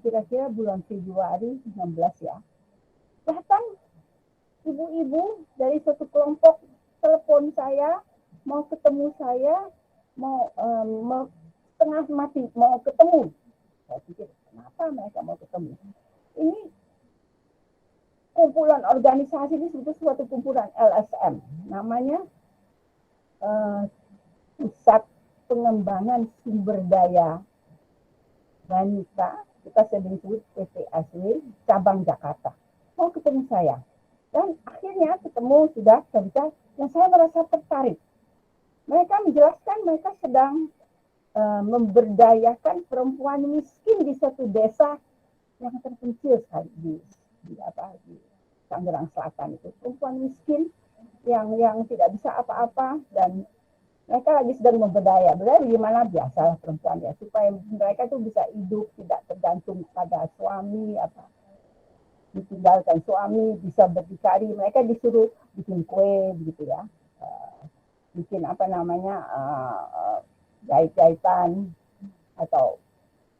[SPEAKER 3] kira-kira bulan Februari 16 ya, datang ibu-ibu dari satu kelompok telepon saya, mau ketemu saya, mau setengah mati, mau ketemu. Saya pikir, kenapa mereka mau ketemu? Ini kumpulan organisasi ini sebetulnya suatu kumpulan LSM, namanya Pusat Pengembangan Sumber Daya Wanita, kita sering sebut PPSW cabang Jakarta. Mau ketemu saya, dan akhirnya ketemu sudah kerja, yang saya merasa tertarik. Mereka menjelaskan mereka sedang memberdayakan perempuan miskin di suatu desa yang terpencil sekali di Tangerang Selatan itu, perempuan miskin yang tidak bisa apa-apa, dan mereka lagi sedang memberdaya bagaimana biasa perempuan ya, supaya mereka tuh bisa hidup tidak tergantung pada suami, ditinggalkan suami, bisa berdikari. Mereka disuruh bikin kue begitu ya, bikin jahit-jahitan atau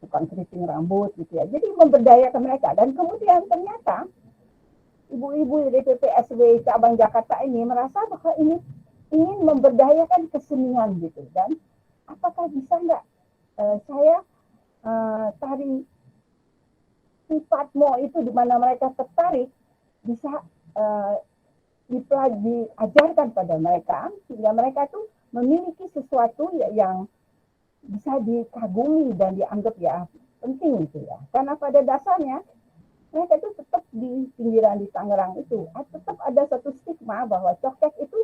[SPEAKER 3] tukang keriting rambut gitu ya. Jadi memberdayakan mereka, dan kemudian ternyata ibu-ibu dari PPSW cabang Jakarta ini merasa bahwa ini ingin memberdayakan kesenian gitu, dan apakah bisa nggak saya tari Sipatmo itu di mana mereka tertarik bisa diajarkan pada mereka sehingga mereka tuh memiliki sesuatu yang bisa dikagumi dan dianggap ya penting gitu ya, karena pada dasarnya mereka itu tetap di pinggiran di Tangerang itu tetap ada satu stigma bahwa cokek itu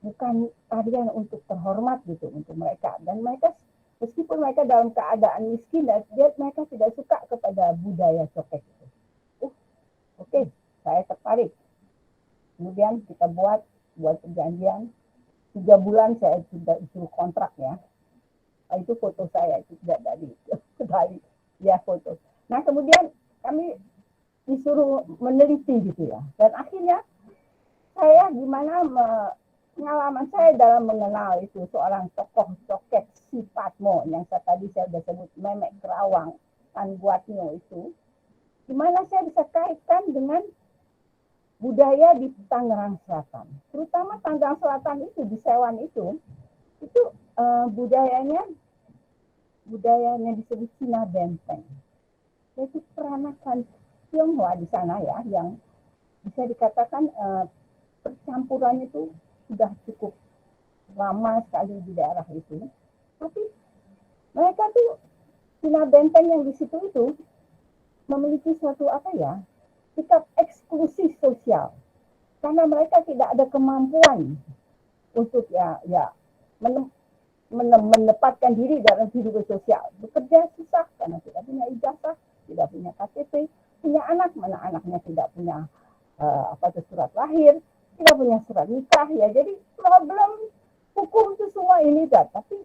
[SPEAKER 3] bukan tarian untuk terhormat gitu untuk mereka, dan mereka meskipun mereka dalam keadaan miskin dan mereka tidak suka kepada budaya cokek itu. Oke, saya tertarik. Kemudian kita buat perjanjian 3 bulan, saya sudah suruh kontrak ya. Itu foto saya, itu tidak dari ya foto. Nah kemudian kami disuruh meneliti gitu ya, dan akhirnya saya gimana pengalaman saya dalam mengenal itu seorang tokoh cokek si Patmo yang tadi saya sudah sebut, Memek Kerawang Tan Buatno itu, gimana saya bisa kaitkan dengan budaya di Tangerang Selatan, terutama Tangerang Selatan itu di Sewan itu budayanya disebut Cina Benteng, yaitu peranakan Tionghoa di sana ya, yang bisa dikatakan percampuran itu sudah cukup lama sekali di daerah itu. Tapi mereka tuh Cina Benteng yang di situ itu memiliki suatu sikap eksklusif sosial, karena mereka tidak ada kemampuan untuk menempatkan diri dalam kehidupan sosial. Bekerja susah karena tidak punya ijazah, tidak punya KTP, punya anak, mana anaknya tidak punya surat lahir, tidak punya surat nikah ya. Jadi problem hukum itu semua ini dah. Tapi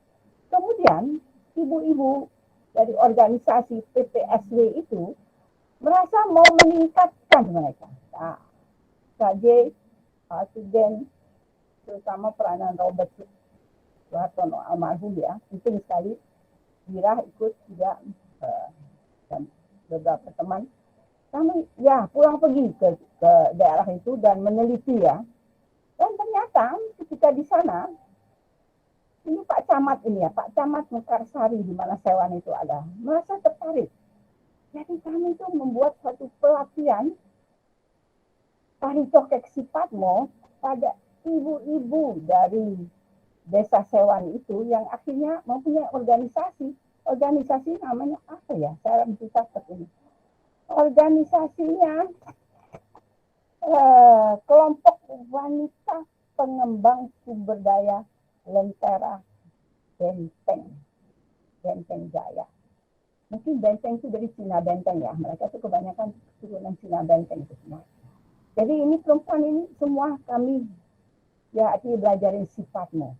[SPEAKER 3] kemudian ibu-ibu dari organisasi PPSW itu merasa mau meningkatkan mereka. Nah, KJ, Presiden, terutama peranan Robert Suhartono almarhum ya, penting sekali. Dira ikut juga dan beberapa teman. Kami ya pulang pergi ke daerah itu dan meneliti ya. Dan ternyata ketika di sana, ini Pak Camat Mekarsari di mana Sewan itu ada, merasa tertarik. Jadi kami itu membuat satu pelatihan tari cokek si Patmo pada ibu-ibu dari desa Sewan itu yang akhirnya mempunyai organisasi namanya apa ya, saya mesti catat ini. Organisasinya kelompok wanita pengembang sumber daya Lentera Benteng Jaya. Mungkin benteng itu dari Cina Benteng ya, mereka itu kebanyakan turunan Cina Benteng itu semua. Jadi ini perempuan ini semua kami ya belajarin sifatnya.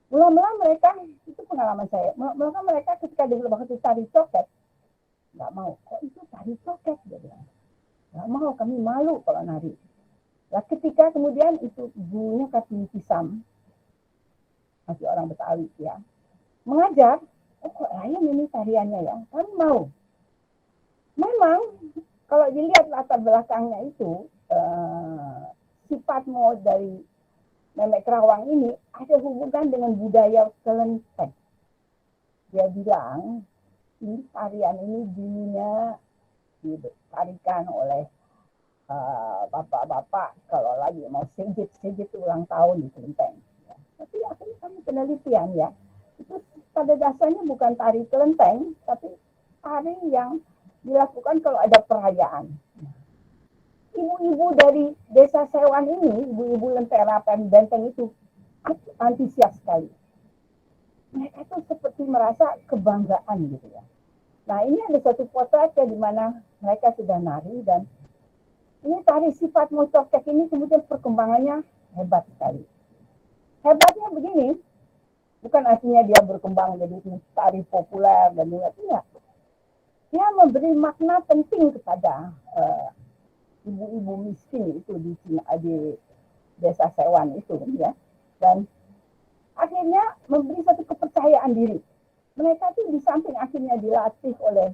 [SPEAKER 3] Mula-mula mereka, itu pengalaman saya, mula-mula mereka ketika di waktu tari cokek, nggak mau, kok itu tari cokek, dia bilang. Nggak mau, kami malu kalau nari. Nah ketika kemudian itu gurunya Kartini Tisam, masih orang Betawi ya, mengajar, kok lain ini tariannya ya, kami mau. Memang kalau dilihat latar belakangnya itu, sifatmu dari Memek Kerawang ini ada hubungan dengan budaya Kelenteng. Dia bilang, ini tarian ini dulunya ditarikan oleh bapak-bapak kalau lagi mau sejit ulang tahun di Kelenteng. Ya. Tapi akhirnya kami penelitian ya, itu pada dasarnya bukan tari Kelenteng, tapi tari yang dilakukan kalau ada perayaan. Ibu-ibu dari desa Sewan ini, ibu-ibu Lentera Benteng itu antusias sekali. Mereka tuh seperti merasa kebanggaan gitu ya. Nah ini ada satu potret ya, di mana mereka sudah nari, dan ini tari sifat cokek ini kemudian perkembangannya hebat sekali. Hebatnya begini, bukan artinya dia berkembang jadi tari populer dan juga tidak. Dia memberi makna penting kepada ibu-ibu miskin itu di desa Sewan itu ya, dan akhirnya memberi satu kepercayaan diri. Mereka tuh di samping akhirnya dilatih oleh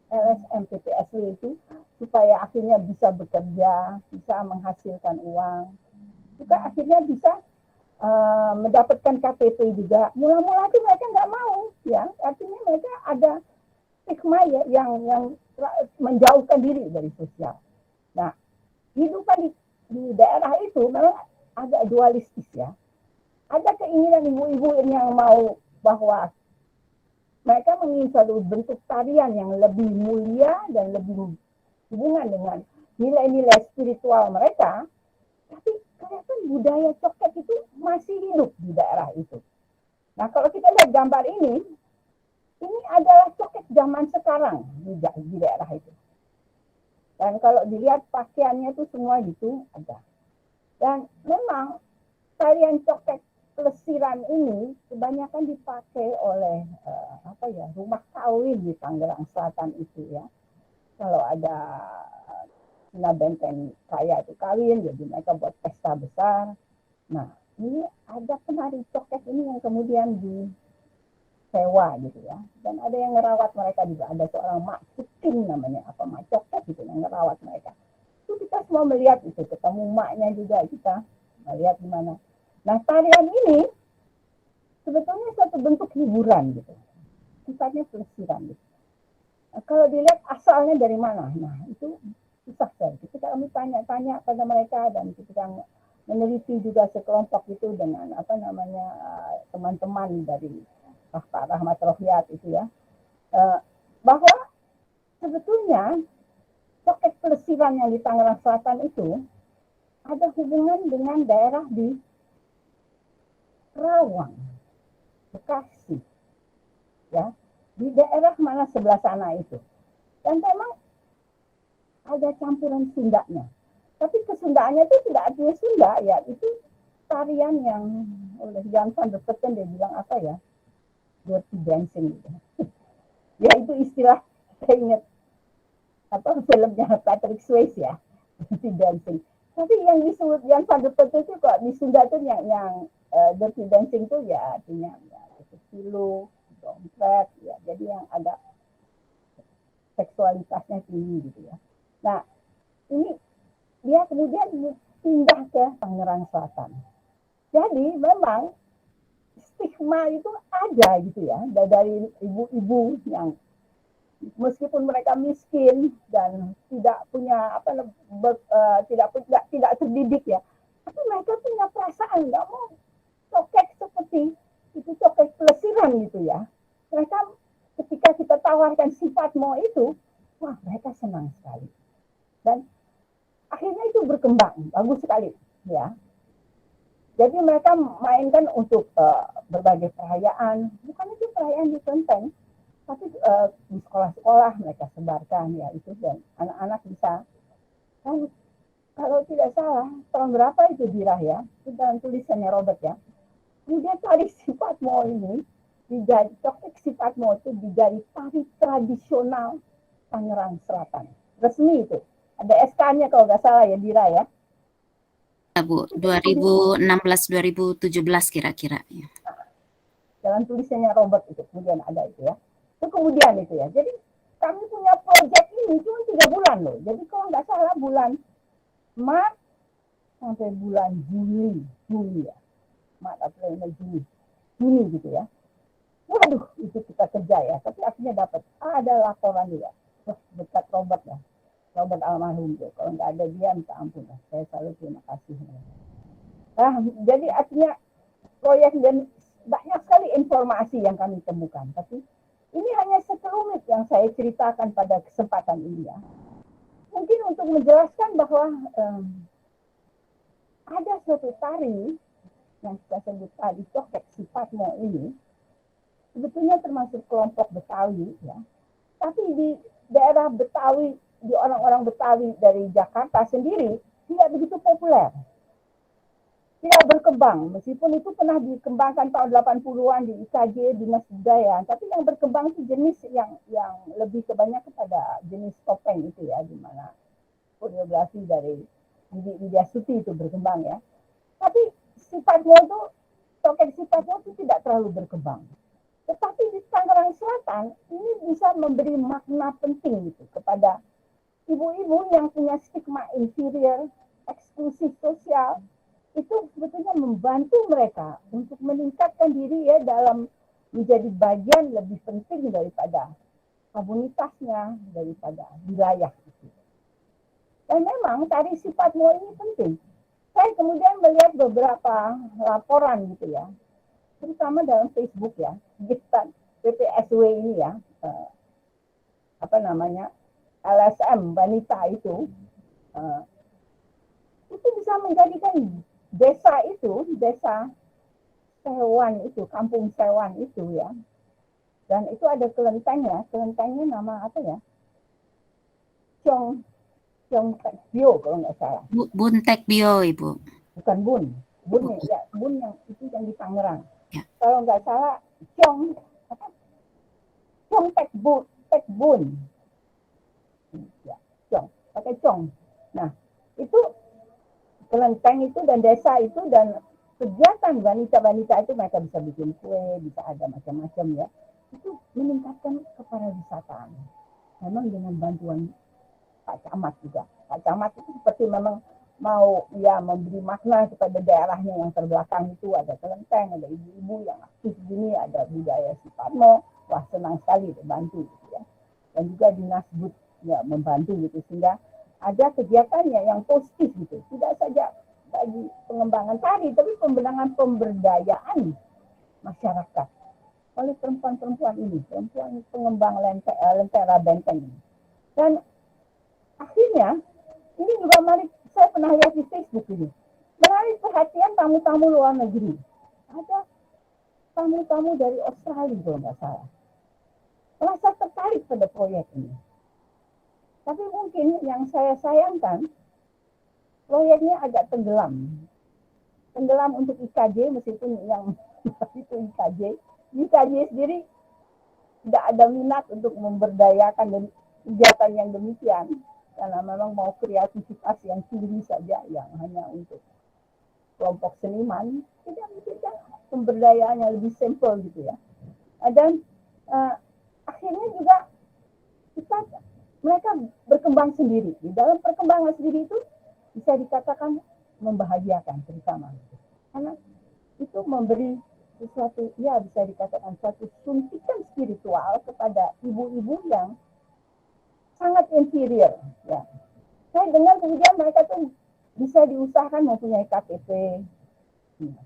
[SPEAKER 3] LSM PPSW itu supaya akhirnya bisa bekerja, bisa menghasilkan uang, juga akhirnya bisa mendapatkan KTP juga. Mula-mula itu mereka nggak mau, ya, artinya mereka ada stigma ya, yang menjauhkan diri dari sosial. Nah, kehidupan di daerah itu memang agak dualistis ya. Ada keinginan ibu-ibu yang mau bahwa mereka menginginkan suatu bentuk tarian yang lebih mulia dan lebih hubungan dengan nilai-nilai spiritual mereka, tapi kelihatan budaya coket itu masih hidup di daerah itu. Nah, kalau kita lihat gambar ini adalah coket zaman sekarang di daerah itu. Dan kalau dilihat pakaiannya itu semua gitu ada. Dan memang tarian coket pelesiran ini kebanyakan dipakai oleh rumah kawin di Tangerang Selatan itu ya. Kalau ada Cina Benteng kaya itu kawin, jadi mereka buat pesta besar. Nah, ini ada penari coket ini yang kemudian disewa gitu ya. Dan ada yang ngerawat mereka juga. Ada seorang mak kucing namanya, mak coket gitu yang ngerawat mereka. Itu kita semua melihat itu, ketemu maknya juga kita melihat gimana. Nah, tarian ini sebetulnya suatu bentuk hiburan gitu. Sifatnya pelesiran gitu. Nah, kalau dilihat asalnya dari mana? Nah, itu susah sekali. Ketika kami tanya-tanya pada mereka dan kita meneliti juga sekelompok itu dengan teman-teman dari Pak Rahmat Rohiyat itu ya, bahwa sebetulnya coket pelesiran yang di Tangerang Selatan itu ada hubungan dengan daerah di Kerawang, Bekasi, ya, di daerah mana sebelah sana itu. Dan memang ada campuran Sundanya. Tapi kesundaannya itu tidak artinya Sunda, ya itu tarian yang oleh Jan van der Putten dia bilang apa ya, dirty dancing gitu. Ya itu istilah, saya ingat filmnya Patrick Swayze ya, dirty dancing. Tapi yang disebut Jan van der Putten itu kok di Sunda itu yang dirty dancing itu ya artinya ya kilo, dompet, ya jadi yang ada seksualitasnya tinggi gitu ya. Nah ini dia kemudian pindah ke Tangerang Selatan. Jadi memang stigma itu ada gitu ya dari ibu-ibu yang meskipun mereka miskin dan tidak punya tidak terdidik ya, tapi mereka punya perasaan nggak mau coket seperti itu, coket pelesiran gitu ya. Mereka ketika kita tawarkan sifat mau itu, wah mereka senang sekali. Dan akhirnya itu berkembang, bagus sekali ya. Jadi mereka mainkan untuk berbagai perayaan, bukan itu perayaan di kelenteng, tapi di sekolah-sekolah mereka sebarkan ya itu, dan anak-anak bisa. Kan kalau tidak salah tahun berapa itu Dirah ya, itu dalam tulisannya Robert ya. Kemudian tari Sipatmo ini coket Sipatmo itu dijadi tari tradisional Tangerang Selatan. Resmi itu. Ada SK-nya kalau nggak salah ya Dira ya.
[SPEAKER 1] Bu, 2016-2017 kira-kira. Ya.
[SPEAKER 3] Dalam tulisannya Robert itu kemudian ada itu ya. Itu kemudian itu ya. Jadi kami punya proyek ini cuma 3 bulan loh. Jadi kalau nggak salah bulan Maret sampai bulan Juli ya. Maret, April, Mei, Juni gitu ya. Waduh, itu kita kerja ya. Tapi akhirnya dapat ada laporan juga. Terus dekat Robert ya. Robert almarhum tuh. Kalau nggak ada dia, minta ampun lah. Saya selalu terima kasih. Nah, jadi artinya proyek dan banyak sekali informasi yang kami temukan. Tapi ini hanya sekelumit yang saya ceritakan pada kesempatan ini ya. Mungkin untuk menjelaskan bahwa ada suatu tari yang kita sebut tadi coket Sipatmo ini sebetulnya termasuk kelompok Betawi ya. Tapi di daerah Betawi, di orang-orang Betawi dari Jakarta sendiri tidak begitu populer. Tidak berkembang, meskipun itu pernah dikembangkan tahun 80-an di IKJ, Dinas Budaya, tapi yang berkembang itu jenis yang lebih kebanyakan kepada jenis topeng itu ya, di mana koreografi dari Widya Stuti itu berkembang ya. Tapi sifatnya itu, coket sifatnya itu tidak terlalu berkembang. Tetapi di Tangerang Selatan ini bisa memberi makna penting gitu kepada ibu-ibu yang punya stigma inferior, eksklusif sosial, itu sebetulnya membantu mereka untuk meningkatkan diri ya dalam menjadi bagian lebih penting daripada komunitasnya, daripada wilayah itu. Dan memang tari Sipatmo ini penting. Saya kemudian melihat beberapa laporan gitu ya, terutama dalam Facebook ya, PPSW ini ya, apa namanya, LSM wanita itu bisa menjadikan desa itu, desa Sewan itu, kampung Sewan itu ya. Dan itu ada kelentengnya nama apa ya? Chong Tek Bio kalau nggak salah.
[SPEAKER 1] Bun Tek Bio, Ibu.
[SPEAKER 3] Bukan Bun ya, Bun yang itu yang di Tangerang.
[SPEAKER 1] Ya.
[SPEAKER 3] Kalau nggak salah Chong Tek Bun. Ya, Chong, pakai Chong. Nah, itu kelenteng itu dan desa itu dan kegiatan wanita-wanita itu mereka bisa bikin kue, bisa ada macam-macam ya. Itu meningkatkan kepariwisataan. Memang dengan bantuan Pak Camat juga. Pak Camat itu seperti memang mau ya memberi makna kepada daerahnya yang terbelakang itu, ada kelenteng, ada ibu-ibu yang aktif gini, ada budaya Suparno, wah senang sekali dibantu gitu ya. Dan juga dinas BUD ya membantu gitu, sehingga ada kegiatannya yang positif gitu. Tidak saja bagi pengembangan tari, tapi pemberdayaan masyarakat oleh perempuan-perempuan ini, perempuan pengembang Lentera Benteng ini. Dan akhirnya ini juga saya pernah lihat di Facebook ini, menarik perhatian tamu-tamu luar negeri. Ada tamu-tamu dari Australia kalau nggak salah, merasa tertarik pada proyek ini. Tapi mungkin yang saya sayangkan, proyeknya agak tenggelam untuk IKJ, meskipun yang itu IKJ sendiri tidak ada minat untuk memberdayakan dan kegiatan yang demikian, karena memang mau kreativitas yang tinggi saja, yang hanya untuk kelompok seniman, tidak kan pemberdayaan yang lebih simple gitu ya. Dan akhirnya juga mereka berkembang sendiri. Di dalam perkembangan sendiri itu bisa dikatakan membahagiakan terutama. Karena itu memberi sesuatu, ya bisa dikatakan suatu suntikan spiritual kepada ibu-ibu yang sangat inferior. Ya. Saya dengar kemudian mereka tuh bisa diusahakan mempunyai KTP,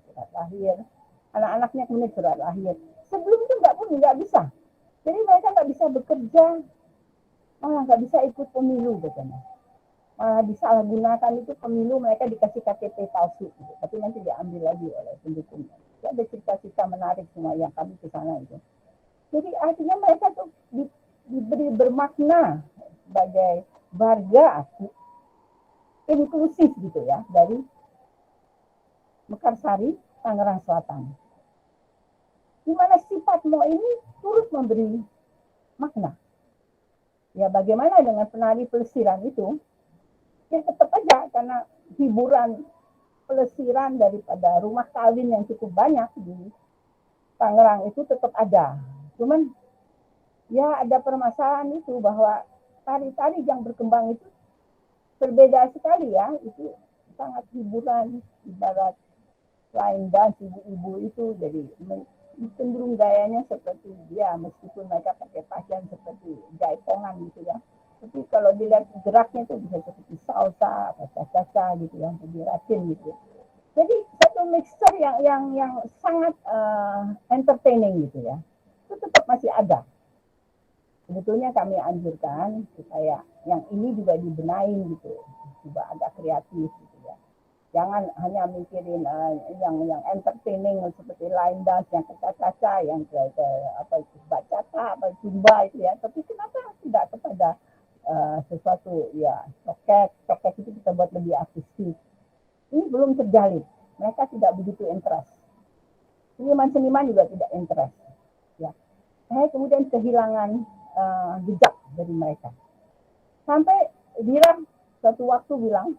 [SPEAKER 3] surat lahir, anak-anaknya kemudian surat lahir. Sebelum itu nggak bisa. Jadi mereka nggak bisa bekerja, malah nggak bisa ikut pemilu katanya. Malah disalahgunakan itu pemilu, mereka dikasih KTP palsu, gitu. Tapi nanti diambil lagi oleh pendukungnya. Ada cerita-cerita menarik semua yang kami ke sana itu. Jadi artinya mereka tuh diberi bermakna sebagai warga inklusif gitu ya, dari Mekarsari, Tangerang Selatan. Di mana sifat Mo ini turut memberi makna. Ya bagaimana dengan penari pelesiran itu? Ya tetap aja, karena hiburan pelesiran daripada rumah kawin yang cukup banyak di Tangerang itu tetap ada. Cuman ya ada permasalahan itu, bahwa tari-tari yang berkembang itu berbeda sekali ya. Itu sangat hiburan, ibarat line dance ibu-ibu itu, jadi cenderung gayanya seperti dia, meskipun mereka pakai pakaian seperti jaipongan gitu ya. Tapi kalau dilihat geraknya itu bisa seperti salsa, caca-caca gitu ya, lebih rajin gitu. Jadi satu mixture yang sangat entertaining gitu ya. Itu tetap masih ada. Sebetulnya kami anjurkan supaya yang ini juga dibenahin gitu, juga agak kreatif gitu ya. Jangan hanya mikirin yang entertaining seperti line dance, yang caca-caca, yang apa itu bachata, apa zumba itu ya. Tapi kenapa tidak kepada sesuatu ya, coket itu kita buat lebih artistik. Ini belum terjalin, mereka tidak begitu interest. Seniman-seniman juga tidak interest. Ya, saya kemudian kehilangan jejak dari mereka. Sampai dia suatu waktu bilang,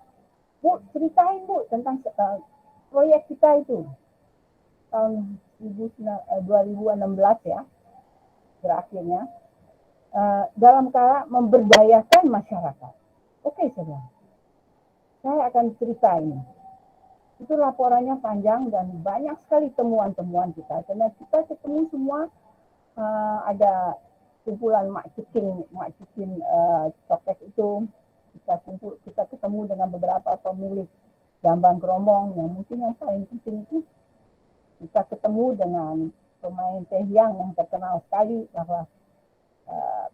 [SPEAKER 3] Bu, ceritain Bu tentang proyek kita itu tahun 2016 ya, berakhirnya. Dalam cara memberdayakan masyarakat. Oke, saya akan cerita ini. Itu laporannya panjang dan banyak sekali temuan-temuan kita. Karena kita ketemu semua, ada kumpulan mak cikin coket itu. Kita ketemu dengan beberapa pemilik Gambang Kromong, yang mungkin yang paling penting itu kita ketemu dengan pemain tehiang yang terkenal sekali, bahwa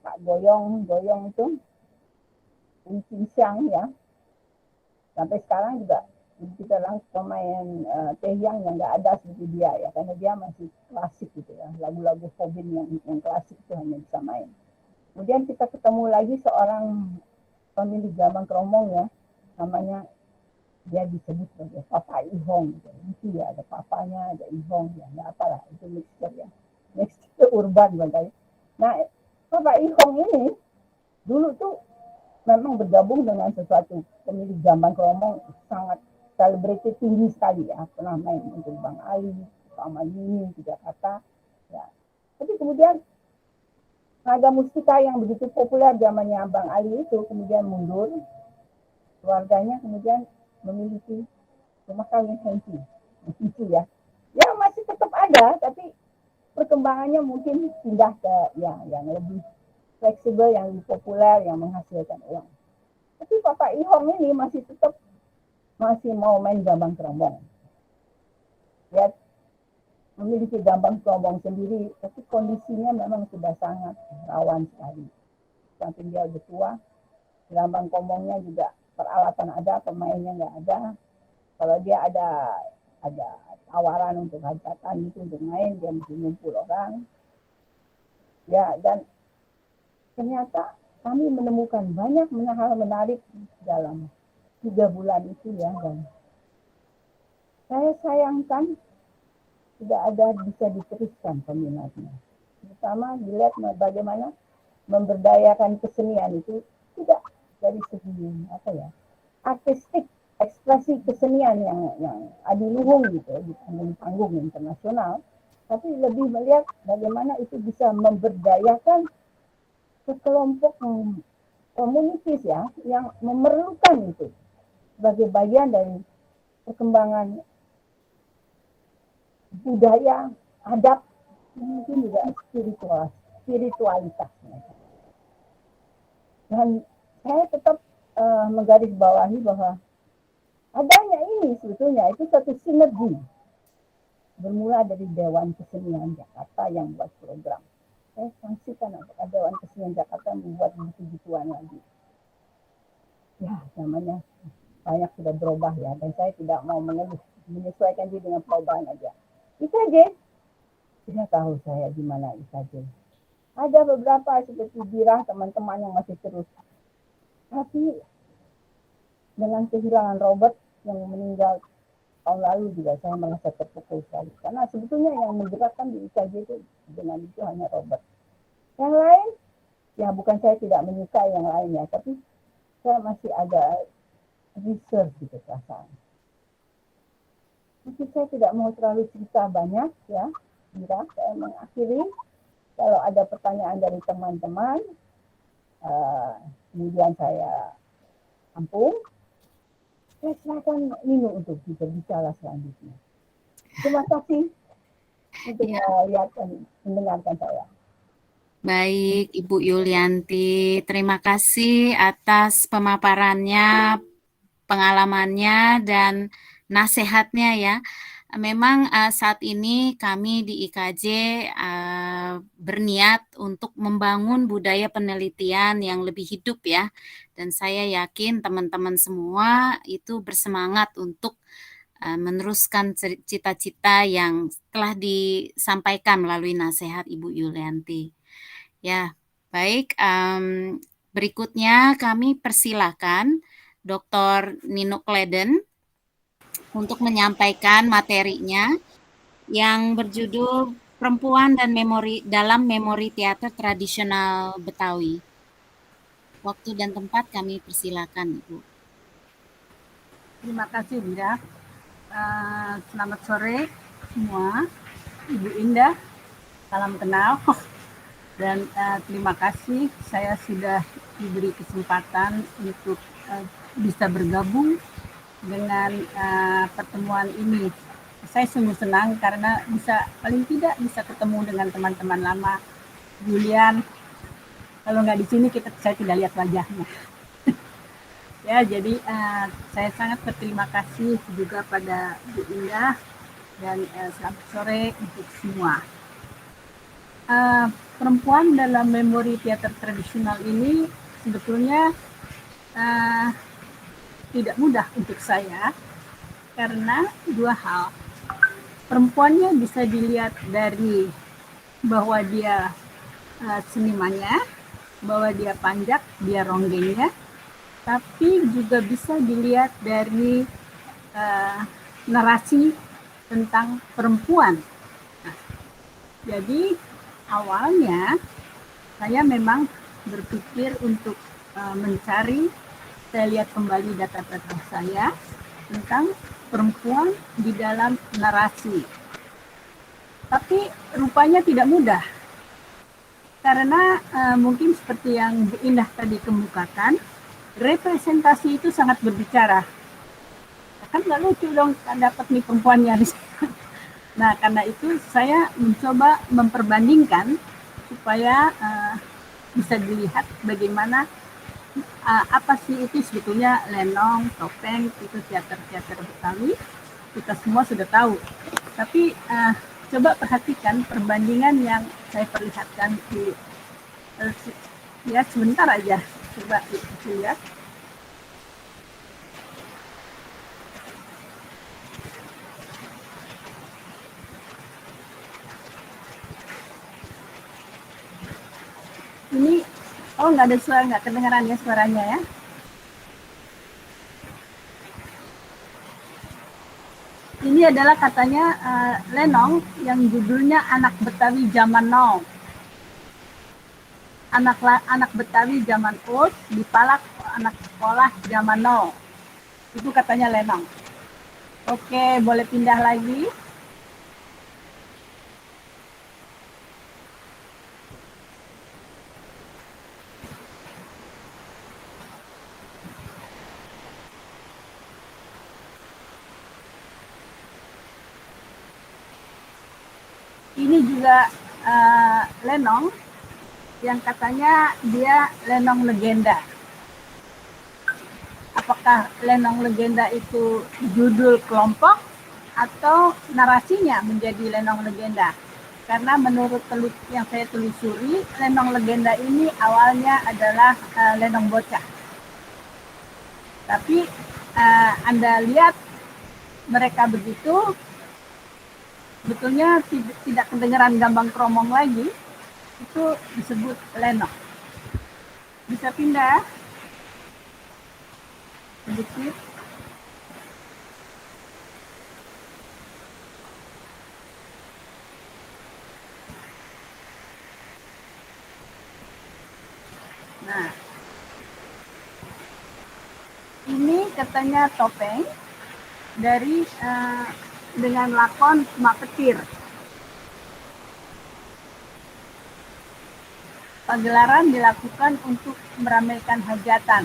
[SPEAKER 3] Pak Goyong itu Cincang ya, sampai sekarang juga kita langsung pemain tehiang yang nggak ada seperti dia ya, karena dia masih klasik gitu ya, lagu-lagu Fobin yang klasik itu hanya bisa main. Kemudian kita ketemu lagi seorang pemilik gambang kromong ya, namanya dia disebut sebagai Papa Ihong gitu. Itu ya, ada papanya, ada Ihong ya, nggak apalah, itu mixture ya, mixture urban barangkali. Nah, Papa Ihong ini dulu tuh memang bergabung dengan sesuatu pemilik gambang kromong sangat selebriti tinggi sekali ya, pernah main untuk Bang Ali, Pak Madini di Jakarta ya. Tapi kemudian raga mustika yang begitu populer zamannya Bang Ali itu kemudian mundur, keluarganya kemudian memiliki rumah kawin fancy itu ya. Ya masih tetap ada, tapi perkembangannya mungkin pindah ke yang lebih fleksibel, yang lebih populer, yang menghasilkan uang. Tapi Papa Ihong ini masih mau main gambang kromong. Ya, memiliki gambang kromong sendiri, tapi kondisinya memang sudah sangat rawan sekali. Sampai dia udah tua, gambang kromongnya juga peralatan ada, pemainnya nggak ada. Kalau dia ada tawaran untuk hajatan itu untuk main, dia mesti ngumpul orang. Ya, dan ternyata kami menemukan banyak hal menarik dalam 3 bulan itu ya, dan saya sayangkan tidak ada bisa diteruskan peminatnya. Pertama, dilihat bagaimana memberdayakan kesenian itu tidak dari segi artistik, ekspresi kesenian yang adiluhung gitu di panggung internasional, tapi lebih melihat bagaimana itu bisa memberdayakan sekelompok komunitas ya, yang memerlukan itu sebagai bagian dari perkembangan budaya, adab, mungkin juga spiritualitas. Dan saya tetap menggarisbawahi bahwa adanya ini sebetulnya itu satu sinergi, bermula dari Dewan Kesenian Jakarta yang buat program. Saya saksikan Dewan Kesenian Jakarta membuat begitu-gituan lagi. Ya, namanya banyak sudah berubah ya, dan saya tidak mau menyesuaikan diri dengan perubahan aja. IKJ, tidak tahu saya di mana IKJ. Ada beberapa seperti Birah, teman-teman yang masih terus. Tapi dengan kehilangan Robert yang meninggal tahun lalu juga saya merasa terpukul sekali. Karena sebetulnya yang menggerakkan di IKJ itu dengan itu hanya Robert. Yang lain, ya bukan saya tidak menyukai yang lainnya, tapi saya masih ada research gitu perasaan. Mungkin saya tidak mau terlalu cerita banyak ya, Mira. Saya mengakhiri. Kalau ada pertanyaan dari teman-teman, kemudian saya tampung, saya silakan Nino untuk berbicara selanjutnya. Terima kasih untuk melihat dan mendengarkan saya.
[SPEAKER 1] Baik, Ibu Yulianti, terima kasih atas pemaparannya, pengalamannya, dan nasihatnya ya. Memang saat ini kami di IKJ berniat untuk membangun budaya penelitian yang lebih hidup ya. Dan saya yakin teman-teman semua itu bersemangat untuk meneruskan cita-cita yang telah disampaikan melalui nasihat Ibu Yulianti. Ya, baik. Berikutnya kami persilakan Dr. Nino Kleden untuk menyampaikan materinya yang berjudul Perempuan dan Memori dalam Memori Teater Tradisional Betawi. Waktu dan tempat kami persilakan, Ibu.
[SPEAKER 4] Terima kasih, Mira. Selamat sore semua, Ibu Indah. Salam kenal. Dan terima kasih saya sudah diberi kesempatan untuk bisa bergabung dengan pertemuan ini. Saya sungguh senang karena paling tidak bisa ketemu dengan teman-teman lama. Julian, kalau nggak di sini saya tidak lihat wajahnya. Ya, jadi saya sangat berterima kasih juga pada Bu Indah dan selamat sore untuk semua. perempuan dalam memori teater tradisional ini sebetulnya tidak mudah untuk saya karena dua hal. Perempuannya bisa dilihat dari bahwa dia senimannya, bahwa dia panjak, dia ronggengnya, tapi juga bisa dilihat dari narasi tentang perempuan. Nah, jadi awalnya saya memang berpikir untuk mencari, saya lihat kembali data-data saya tentang perempuan di dalam narasi. Tapi rupanya tidak mudah. Karena mungkin seperti yang Bu Indah tadi kemukakan, representasi itu sangat berbicara. Kan nggak lucu dong dapat nih perempuannya di sana. Nah, karena itu saya mencoba memperbandingkan supaya bisa dilihat bagaimana apa sih itu sebetulnya lenong, topeng, itu teater-teater Betawi. Kita semua sudah tahu. Tapi coba perhatikan perbandingan yang saya perlihatkan di ya sebentar aja, coba lihat. Ini nggak ada suara, nggak kedengaran ya suaranya ya. Ini adalah katanya lenong yang judulnya Anak Betawi Zaman Now. Anak Betawi zaman old dipalak anak sekolah zaman now. Itu katanya lenong. Oke, boleh pindah lagi. Ini juga lenong yang katanya dia lenong legenda. Apakah lenong legenda itu judul kelompok atau narasinya menjadi lenong legenda? Karena menurut yang saya telusuri, lenong legenda ini awalnya adalah lenong bocah. Tapi Anda lihat mereka begitu, sebetulnya tidak kedengaran gambang kromong lagi, itu disebut lenong. Bisa pindah sedikit. Nah, ini katanya topeng dari dengan lakon Mak Petir. Pagelaran dilakukan untuk meramaikan hajatan.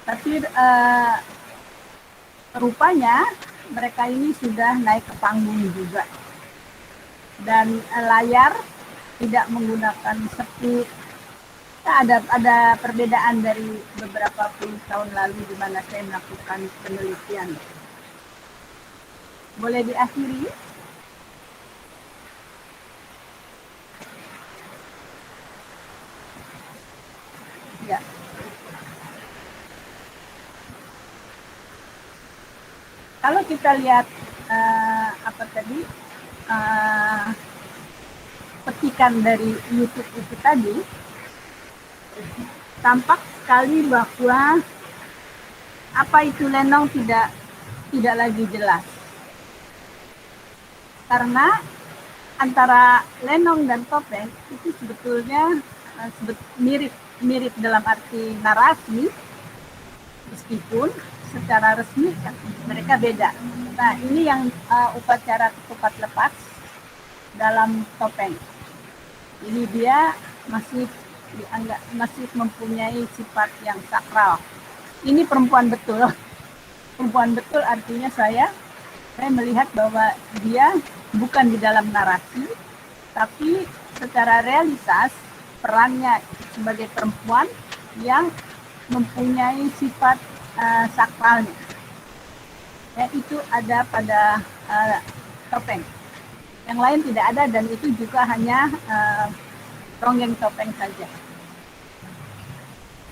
[SPEAKER 4] Tapi rupanya mereka ini sudah naik ke panggung juga. Dan layar tidak menggunakan sepi. Ada perbedaan dari beberapa puluh tahun lalu di mana saya melakukan penelitian. Boleh diakhiri? Ya. Kalau kita lihat petikan dari YouTube itu tadi, tampak sekali bahwa apa itu lenong tidak lagi jelas. Karena antara lenong dan topeng itu sebetulnya mirip dalam arti narasi, meskipun secara resmi kan mereka beda. Nah, ini yang upacara ketupat lepas dalam topeng. Ini dia masih mempunyai sifat yang sakral. Ini perempuan betul. Perempuan betul artinya saya melihat bahwa dia bukan di dalam narasi, tapi secara realitas perannya sebagai perempuan yang mempunyai sifat sakralnya. Ya, itu ada pada topeng. Yang lain tidak ada, dan itu juga hanya ronggeng topeng saja.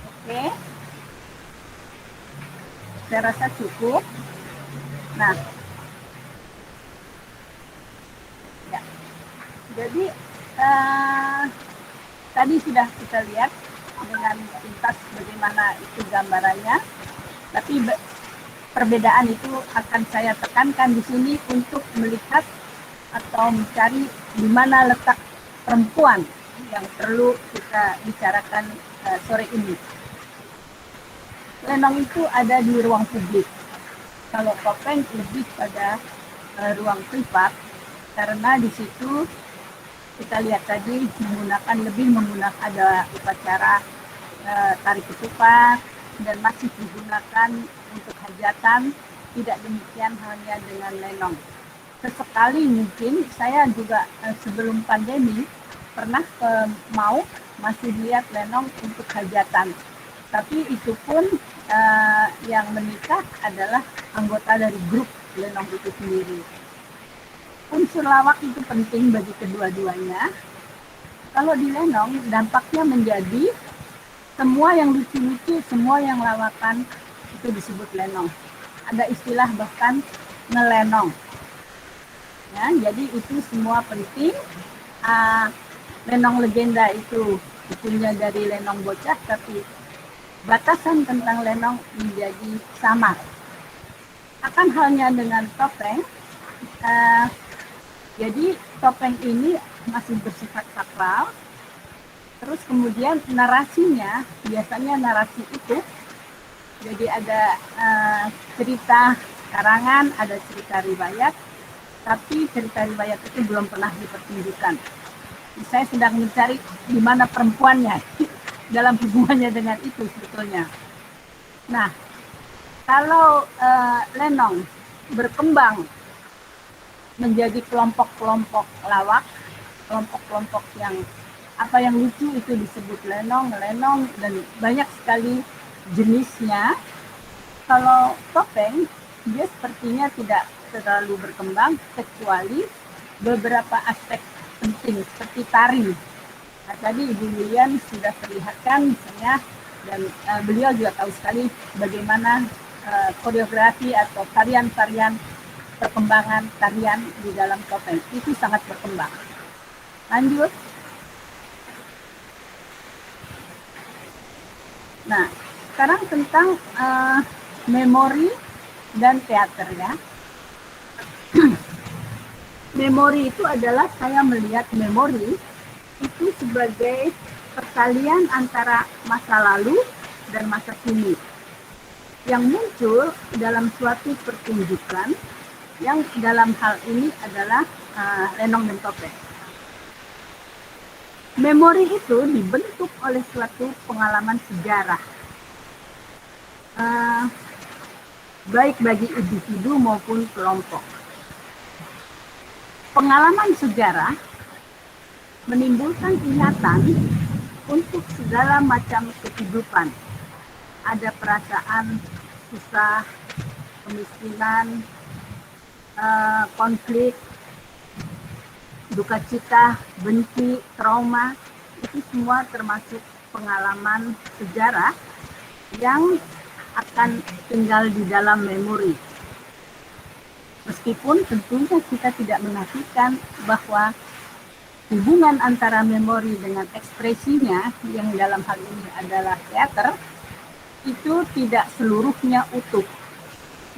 [SPEAKER 4] Oke, saya rasa cukup. Nah, ya. Jadi tadi sudah kita lihat dengan pintas bagaimana itu gambarannya, tapi perbedaan itu akan saya tekankan di sini untuk melihat atau mencari di mana letak perempuan yang perlu kita bicarakan sore ini. Lenong itu ada di ruang publik. Kalau topeng lebih pada ruang privat, karena di situ kita lihat tadi lebih menggunakan ada upacara tarik ketupat dan masih digunakan untuk hajatan. Tidak demikian hanya dengan lenong. Sesekali mungkin saya juga sebelum pandemi pernah ke Mau masih lihat lenong untuk hajatan. Tapi itu pun yang menikah adalah anggota dari grup lenong itu sendiri. Unsur lawak itu penting bagi kedua-duanya. Kalau di lenong, dampaknya menjadi semua yang lucu-lucu, semua yang lawakan itu disebut lenong. Ada istilah bahkan ngelenong. Ya, jadi itu semua penting. Lenong legenda itu itunya dari lenong bocah, tapi batasan tentang lenong menjadi sama. Akan halnya dengan topeng. Jadi topeng ini masih bersifat sakral. Terus kemudian narasinya, biasanya narasi itu, jadi ada cerita karangan, ada cerita riwayat, tapi cerita riwayat itu belum pernah dipertunjukkan. Saya sedang mencari di mana perempuannya dalam hubungannya dengan itu sebetulnya. Nah, kalau lenong berkembang menjadi kelompok-kelompok lawak, kelompok-kelompok yang apa yang lucu itu disebut lenong, dan banyak sekali jenisnya. Kalau topeng, dia sepertinya tidak terlalu berkembang, kecuali beberapa aspek penting seperti tari. Nah, tadi Ibu Lilian sudah perlihatkan misalnya, dan beliau juga tahu sekali bagaimana koreografi atau tarian-tarian perkembangan tarian di dalam topeng itu sangat berkembang. Lanjut. Nah, sekarang tentang memori dan teater ya. Memori itu adalah saya melihat memori itu sebagai perkalian antara masa lalu dan masa kini yang muncul dalam suatu pertunjukan yang dalam hal ini adalah lenong dan topeng. Memori itu dibentuk oleh suatu pengalaman sejarah, baik bagi individu maupun kelompok. Pengalaman sejarah menimbulkan ingatan untuk segala macam kehidupan. Ada perasaan susah, kemiskinan, konflik, duka cita, benci, trauma, itu semua termasuk pengalaman sejarah yang akan tinggal di dalam memori. Meskipun tentunya kita tidak menafikan bahwa hubungan antara memori dengan ekspresinya, yang dalam hal ini adalah teater, itu tidak seluruhnya utuh.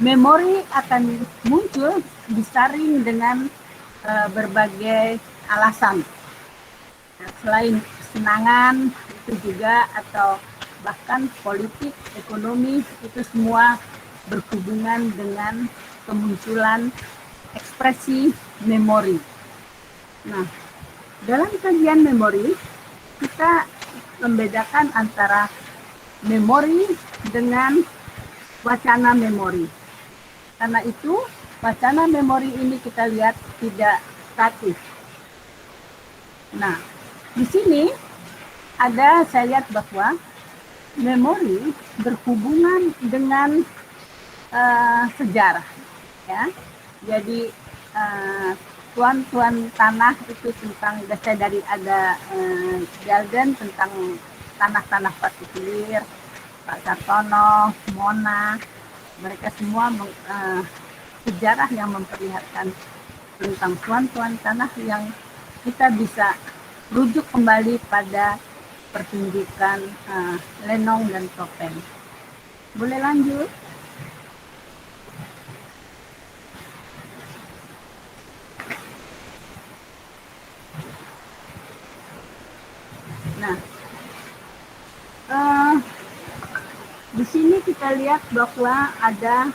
[SPEAKER 4] Memori akan muncul disaring dengan berbagai alasan. Nah, selain kesenangan itu juga, atau bahkan politik, ekonomi, itu semua berhubungan dengan kemunculan ekspresi memori. Nah, dalam kajian memori kita membedakan antara memori dengan wacana memori. Karena itu, wacana memori ini kita lihat tidak statis. Nah, di sini saya lihat bahwa memori berhubungan dengan sejarah, ya. Jadi tuan-tuan tanah itu tentang biasanya dari ada jargon tentang tanah-tanah partikulir, Pak Sartono, Mona, mereka semua sejarah yang memperlihatkan tentang tuan-tuan tanah yang kita bisa rujuk kembali pada pertunjukan lenong dan topeng. Boleh lanjut? Nah, di sini kita lihat bahwa ada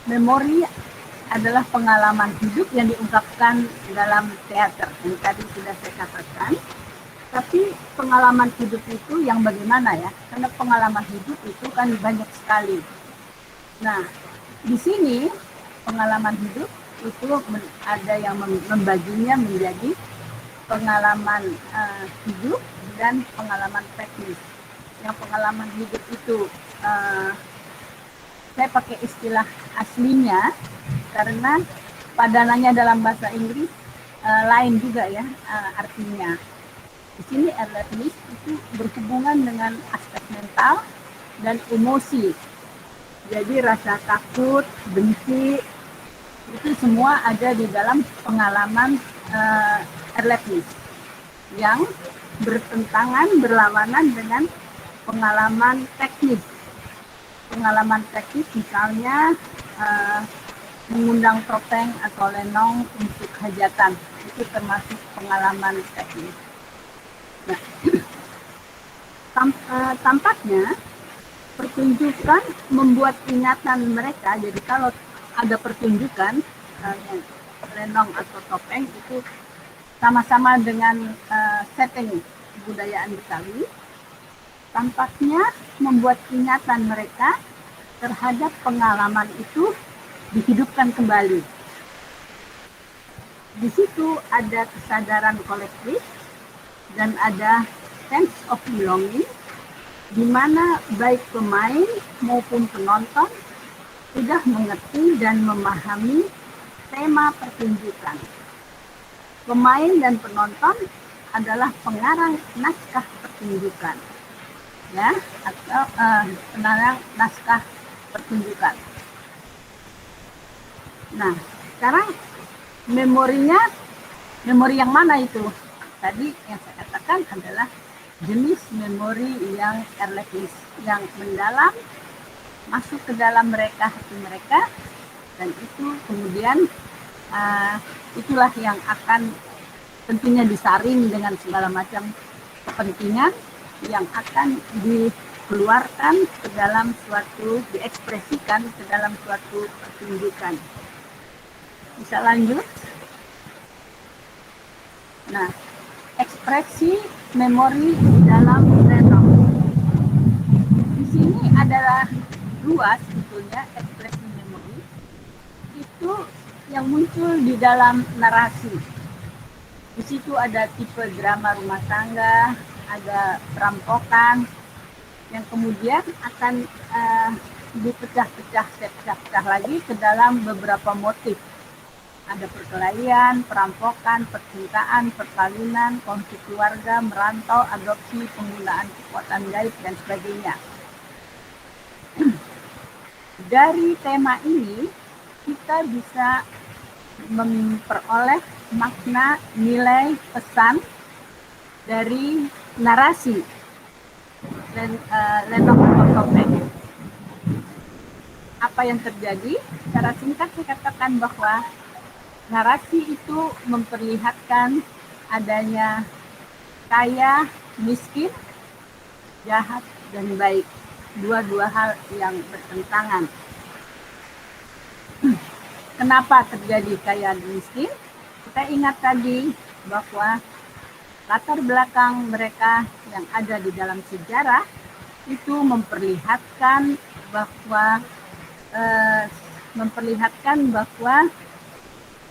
[SPEAKER 4] memori adalah pengalaman hidup yang diungkapkan dalam teater yang tadi sudah saya katakan. Tapi pengalaman hidup itu yang bagaimana ya? Karena pengalaman hidup itu kan banyak sekali. Nah, di sini pengalaman hidup itu ada yang membaginya menjadi pengalaman hidup dan pengalaman teknis. Yang pengalaman hidup itu saya pakai istilah aslinya karena padanannya dalam bahasa Inggris lain juga ya artinya. Di sini alertness itu berhubungan dengan aspek mental dan emosi. Jadi rasa takut, benci, itu semua ada di dalam pengalaman alertness yang bertentangan, berlawanan dengan pengalaman teknis. Pengalaman teknis misalnya mengundang topeng atau lenong untuk hajatan, itu termasuk pengalaman teknis. Nah, tampaknya pertunjukan membuat ingatan mereka. Jadi kalau ada pertunjukan lenong atau topeng itu sama-sama dengan setting kebudayaan Betawi, tampaknya membuat ingatan mereka terhadap pengalaman itu dihidupkan kembali. Di situ ada kesadaran kolektif dan ada sense of belonging, di mana baik pemain maupun penonton sudah mengerti dan memahami tema pertunjukan. Pemain dan penonton adalah pengarang naskah pertunjukan, ya, atau pengarang naskah pertunjukan. Nah, sekarang memori yang mana itu? Tadi yang saya katakan adalah jenis memori yang erlektis, yang mendalam, masuk ke dalam mereka, hati mereka, dan itu kemudian itulah yang akan tentunya disaring dengan segala macam kepentingan yang akan dikeluarkan ke dalam suatu, diekspresikan ke dalam suatu pertunjukan. Bisa lanjut? Nah, ekspresi memori dalam lenong. Di sini adalah dua sebetulnya ekspresi memori. Itu yang muncul di dalam narasi. Di situ ada tipe drama rumah tangga, ada perampokan, yang kemudian akan dipecah-pecah lagi ke dalam beberapa motif. Ada perkelahian, perampokan, percintaan, perkawinan, konflik keluarga, merantau, adopsi, penggunaan kekuatan gaib, dan sebagainya. Dari tema ini, kita bisa memperoleh makna, nilai, pesan dari narasi lenong atau topeng. Apa yang terjadi? Secara singkat saya katakan bahwa narasi itu memperlihatkan adanya kaya, miskin, jahat, dan baik. Dua-dua hal yang bertentangan. Kenapa terjadi kaya dan miskin? Kita ingat tadi bahwa latar belakang mereka yang ada di dalam sejarah itu memperlihatkan bahwa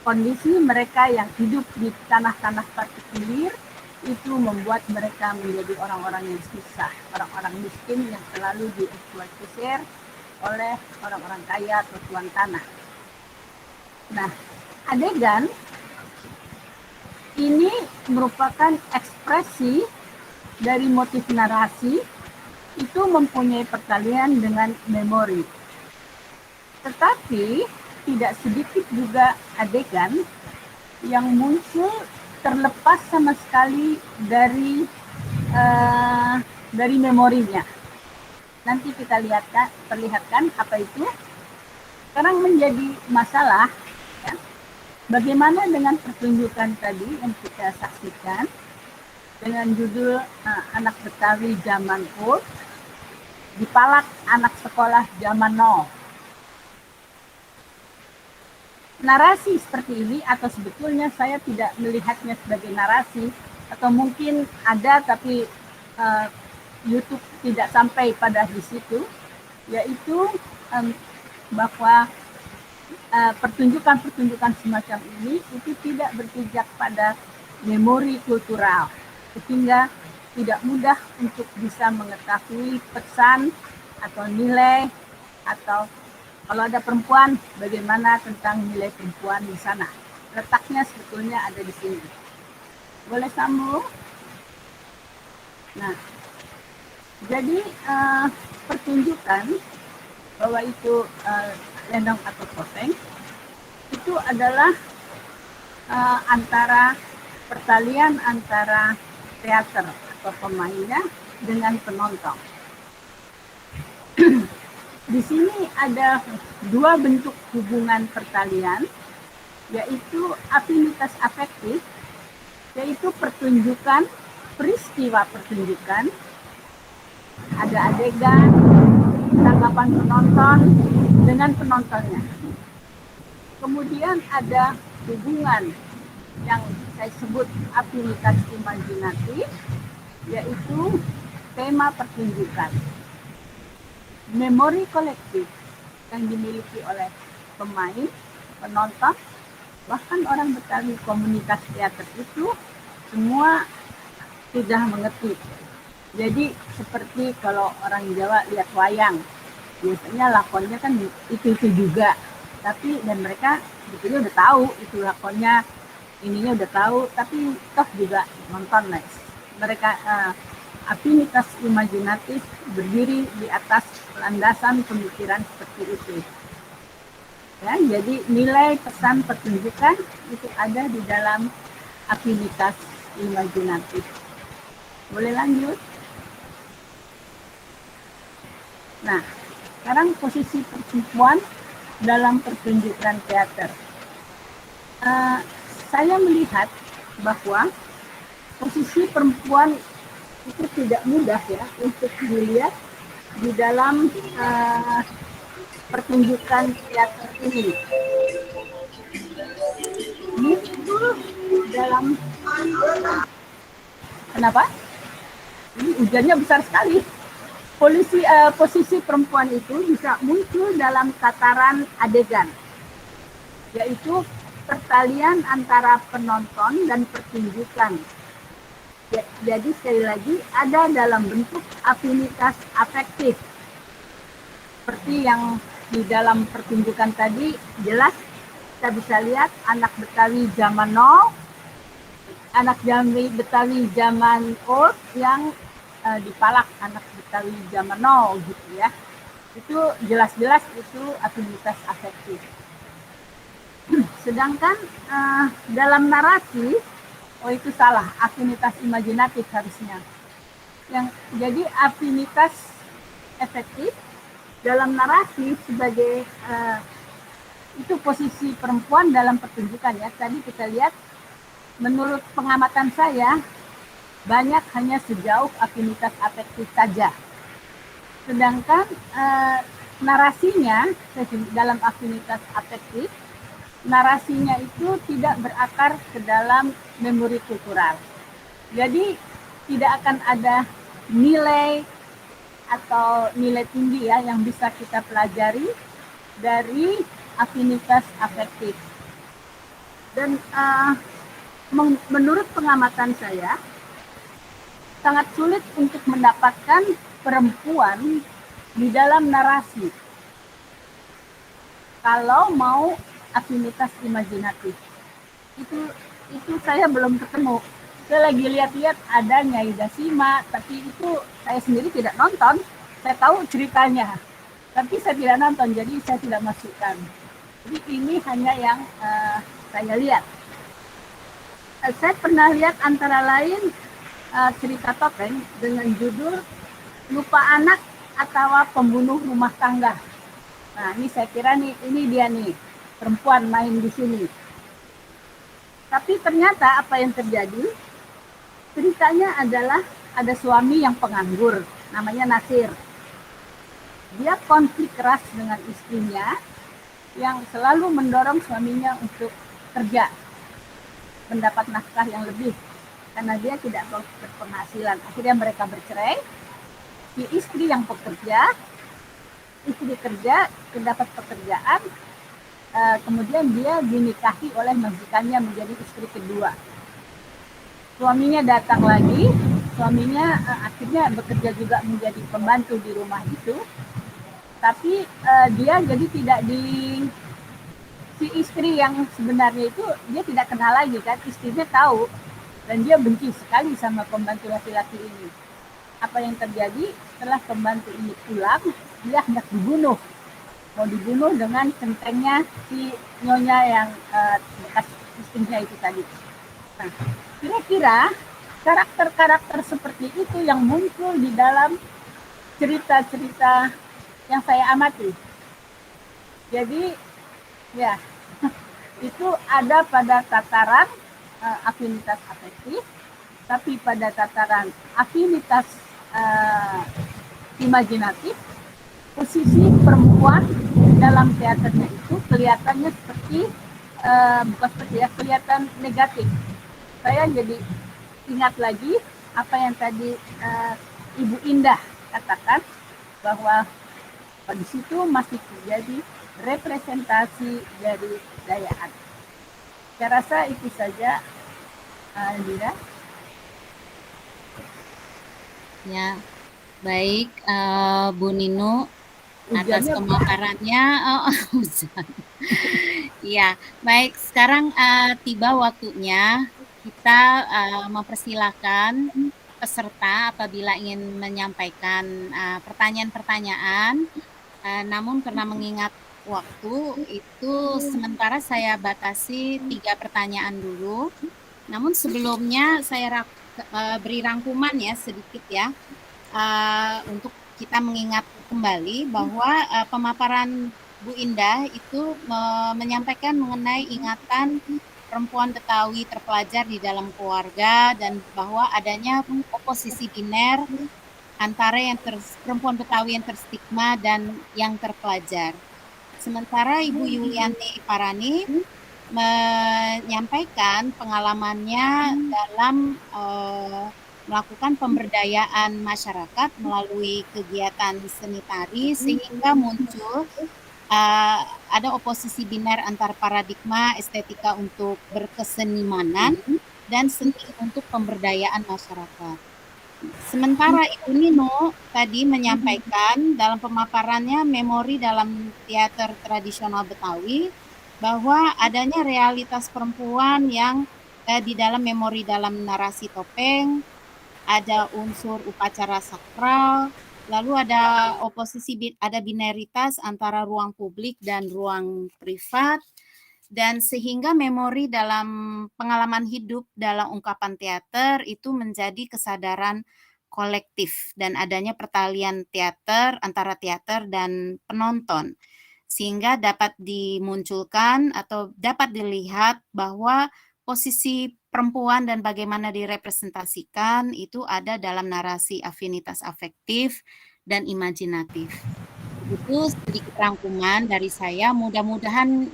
[SPEAKER 4] kondisi mereka yang hidup di tanah-tanah partikulir itu membuat mereka menjadi orang-orang yang susah, orang-orang miskin yang selalu dieksploitasi oleh orang-orang kaya atau tuan tanah. Nah, adegan ini merupakan ekspresi dari motif narasi itu mempunyai pertalian dengan memori. Tetapi tidak sedikit juga adegan yang muncul terlepas sama sekali dari memorinya. Nanti kita perlihatkan apa itu. Sekarang menjadi masalah, ya, bagaimana dengan pertunjukan tadi yang kita saksikan dengan judul Anak Betawi Zaman Old dipalak anak sekolah zaman now. Narasi seperti ini, atau sebetulnya saya tidak melihatnya sebagai narasi, atau mungkin ada tapi YouTube tidak sampai pada di situ, yaitu bahwa pertunjukan-pertunjukan semacam ini itu tidak berpijak pada memori kultural, sehingga tidak mudah untuk bisa mengetahui pesan atau nilai, atau kalau ada perempuan, bagaimana tentang nilai perempuan di sana. Letaknya sebetulnya ada di sini. Boleh sambung? Nah, jadi pertunjukan bahwa itu lenong atau topeng itu adalah antara pertalian antara teater atau pemainnya dengan penonton. Di sini ada dua bentuk hubungan pertalian, yaitu afinitas afektif, yaitu pertunjukan, peristiwa pertunjukan, ada adegan, tanggapan penonton dengan penontonnya. Kemudian ada hubungan yang saya sebut afinitas imajinatif, yaitu tema pertunjukan. Memori kolektif yang dimiliki oleh pemain, penonton, bahkan orang Betawi komunitas teater itu semua sudah mengerti. Jadi seperti kalau orang Jawa lihat wayang, biasanya lakonnya kan itu juga, tapi dan mereka sebetulnya udah tahu itu lakonnya, ininya udah tahu, tapi toh juga nonton guys. Mereka afinitas imajinatif berdiri di atas landasan pemikiran seperti itu. Ya, jadi nilai pesan pertunjukan itu ada di dalam afinitas imajinatif. Boleh lanjut? Nah, sekarang posisi perempuan dalam pertunjukan teater. Saya melihat bahwa posisi perempuan itu tidak mudah ya untuk dilihat di dalam pertunjukan teater ini. Muncul dalam, kenapa? Ini hujannya besar sekali. Posisi perempuan itu bisa muncul dalam tataran adegan, yaitu pertalian antara penonton dan pertunjukan. Jadi sekali lagi ada dalam bentuk afinitas afektif. Seperti yang di dalam pertunjukan tadi jelas kita bisa lihat anak Betawi zaman now, anak Betawi zaman old yang dipalak anak Betawi zaman now gitu ya. Itu jelas-jelas itu afinitas afektif. Sedangkan dalam narasi, oh itu salah, afinitas imajinatif harusnya. Jadi afinitas efektif dalam narasi sebagai itu posisi perempuan dalam pertunjukan ya. Tadi kita lihat, menurut pengamatan saya, banyak hanya sejauh afinitas afektif saja. Sedangkan narasinya dalam afinitas afektif, narasinya itu tidak berakar ke dalam memori kultural. Jadi tidak akan ada nilai atau nilai tinggi ya yang bisa kita pelajari dari afinitas afektif. Dan menurut pengamatan saya sangat sulit untuk mendapatkan perempuan di dalam narasi kalau mau afinitas imajinatif. Itu itu saya belum ketemu. Saya lagi lihat-lihat ada Nyai Dasima, tapi itu saya sendiri tidak nonton. Saya tahu ceritanya, tapi saya tidak nonton, jadi saya tidak masukkan. Jadi ini hanya yang saya lihat. Saya pernah lihat antara lain cerita topeng dengan judul Lupa Anak atau Pembunuh Rumah Tangga. Nah, ini saya kira nih, ini dia nih, perempuan main di sini. Tapi ternyata apa yang terjadi, ceritanya adalah ada suami yang penganggur, namanya Nasir. Dia konflik keras dengan istrinya yang selalu mendorong suaminya untuk kerja, mendapat nafkah yang lebih, karena dia tidak berpenghasilan. Akhirnya mereka bercerai, si istri yang pekerja, istri kerja, mendapat pekerjaan, kemudian dia dinikahi oleh majikannya menjadi istri kedua. Suaminya datang lagi, suaminya akhirnya bekerja juga menjadi pembantu di rumah itu, tapi dia jadi tidak si istri yang sebenarnya itu dia tidak kenal lagi kan, istrinya tahu dan dia benci sekali sama pembantu laki-laki ini. Apa yang terjadi setelah pembantu ini pulang, dia hendak dibunuh. Mau dibunuh dengan centengnya si nyonya yang bekas istrinya itu tadi. Nah, kira-kira karakter-karakter seperti itu yang muncul di dalam cerita-cerita yang saya amati. Jadi, ya, itu ada pada tataran afinitas afektif, tapi pada tataran afinitas imajinatif, posisi perempuan dalam teaternya itu kelihatannya seperti bukan seperti ya, kelihatan negatif. Saya jadi ingat lagi apa yang tadi Ibu Indah katakan, bahwa di situ masih terjadi representasi dari daya adat. Saya rasa itu saja, Dira.
[SPEAKER 1] Ya, baik Bu Nino atas
[SPEAKER 4] Ujiannya
[SPEAKER 1] pemaparannya. Hujan. Ya, baik. Sekarang tiba waktunya kita mempersilahkan peserta apabila ingin menyampaikan pertanyaan-pertanyaan. Namun karena mengingat waktu itu sementara saya batasi 3 pertanyaan dulu. Namun sebelumnya saya beri rangkuman ya sedikit ya untuk kita mengingat kembali bahwa pemaparan Bu Indah itu menyampaikan mengenai ingatan perempuan Betawi terpelajar di dalam keluarga dan bahwa adanya oposisi biner antara perempuan Betawi yang terstigma dan yang terpelajar. Sementara Ibu Yulianti Parani menyampaikan pengalamannya dalam melakukan pemberdayaan masyarakat melalui kegiatan seni tari sehingga muncul ada oposisi biner antar paradigma estetika untuk berkesenimanan dan seni untuk pemberdayaan masyarakat. Sementara Ibu Nino tadi menyampaikan dalam pemaparannya memori dalam teater tradisional Betawi bahwa adanya realitas perempuan yang di dalam memori dalam narasi topeng, ada unsur upacara sakral, lalu ada ada binaritas antara ruang publik dan ruang privat, dan sehingga memori dalam pengalaman hidup dalam ungkapan teater itu menjadi kesadaran kolektif dan adanya pertalian teater antara teater dan penonton, sehingga dapat dimunculkan atau dapat dilihat bahwa posisi perempuan dan bagaimana direpresentasikan itu ada dalam narasi afinitas afektif dan imajinatif. Itu sedikit rangkuman dari saya, mudah-mudahan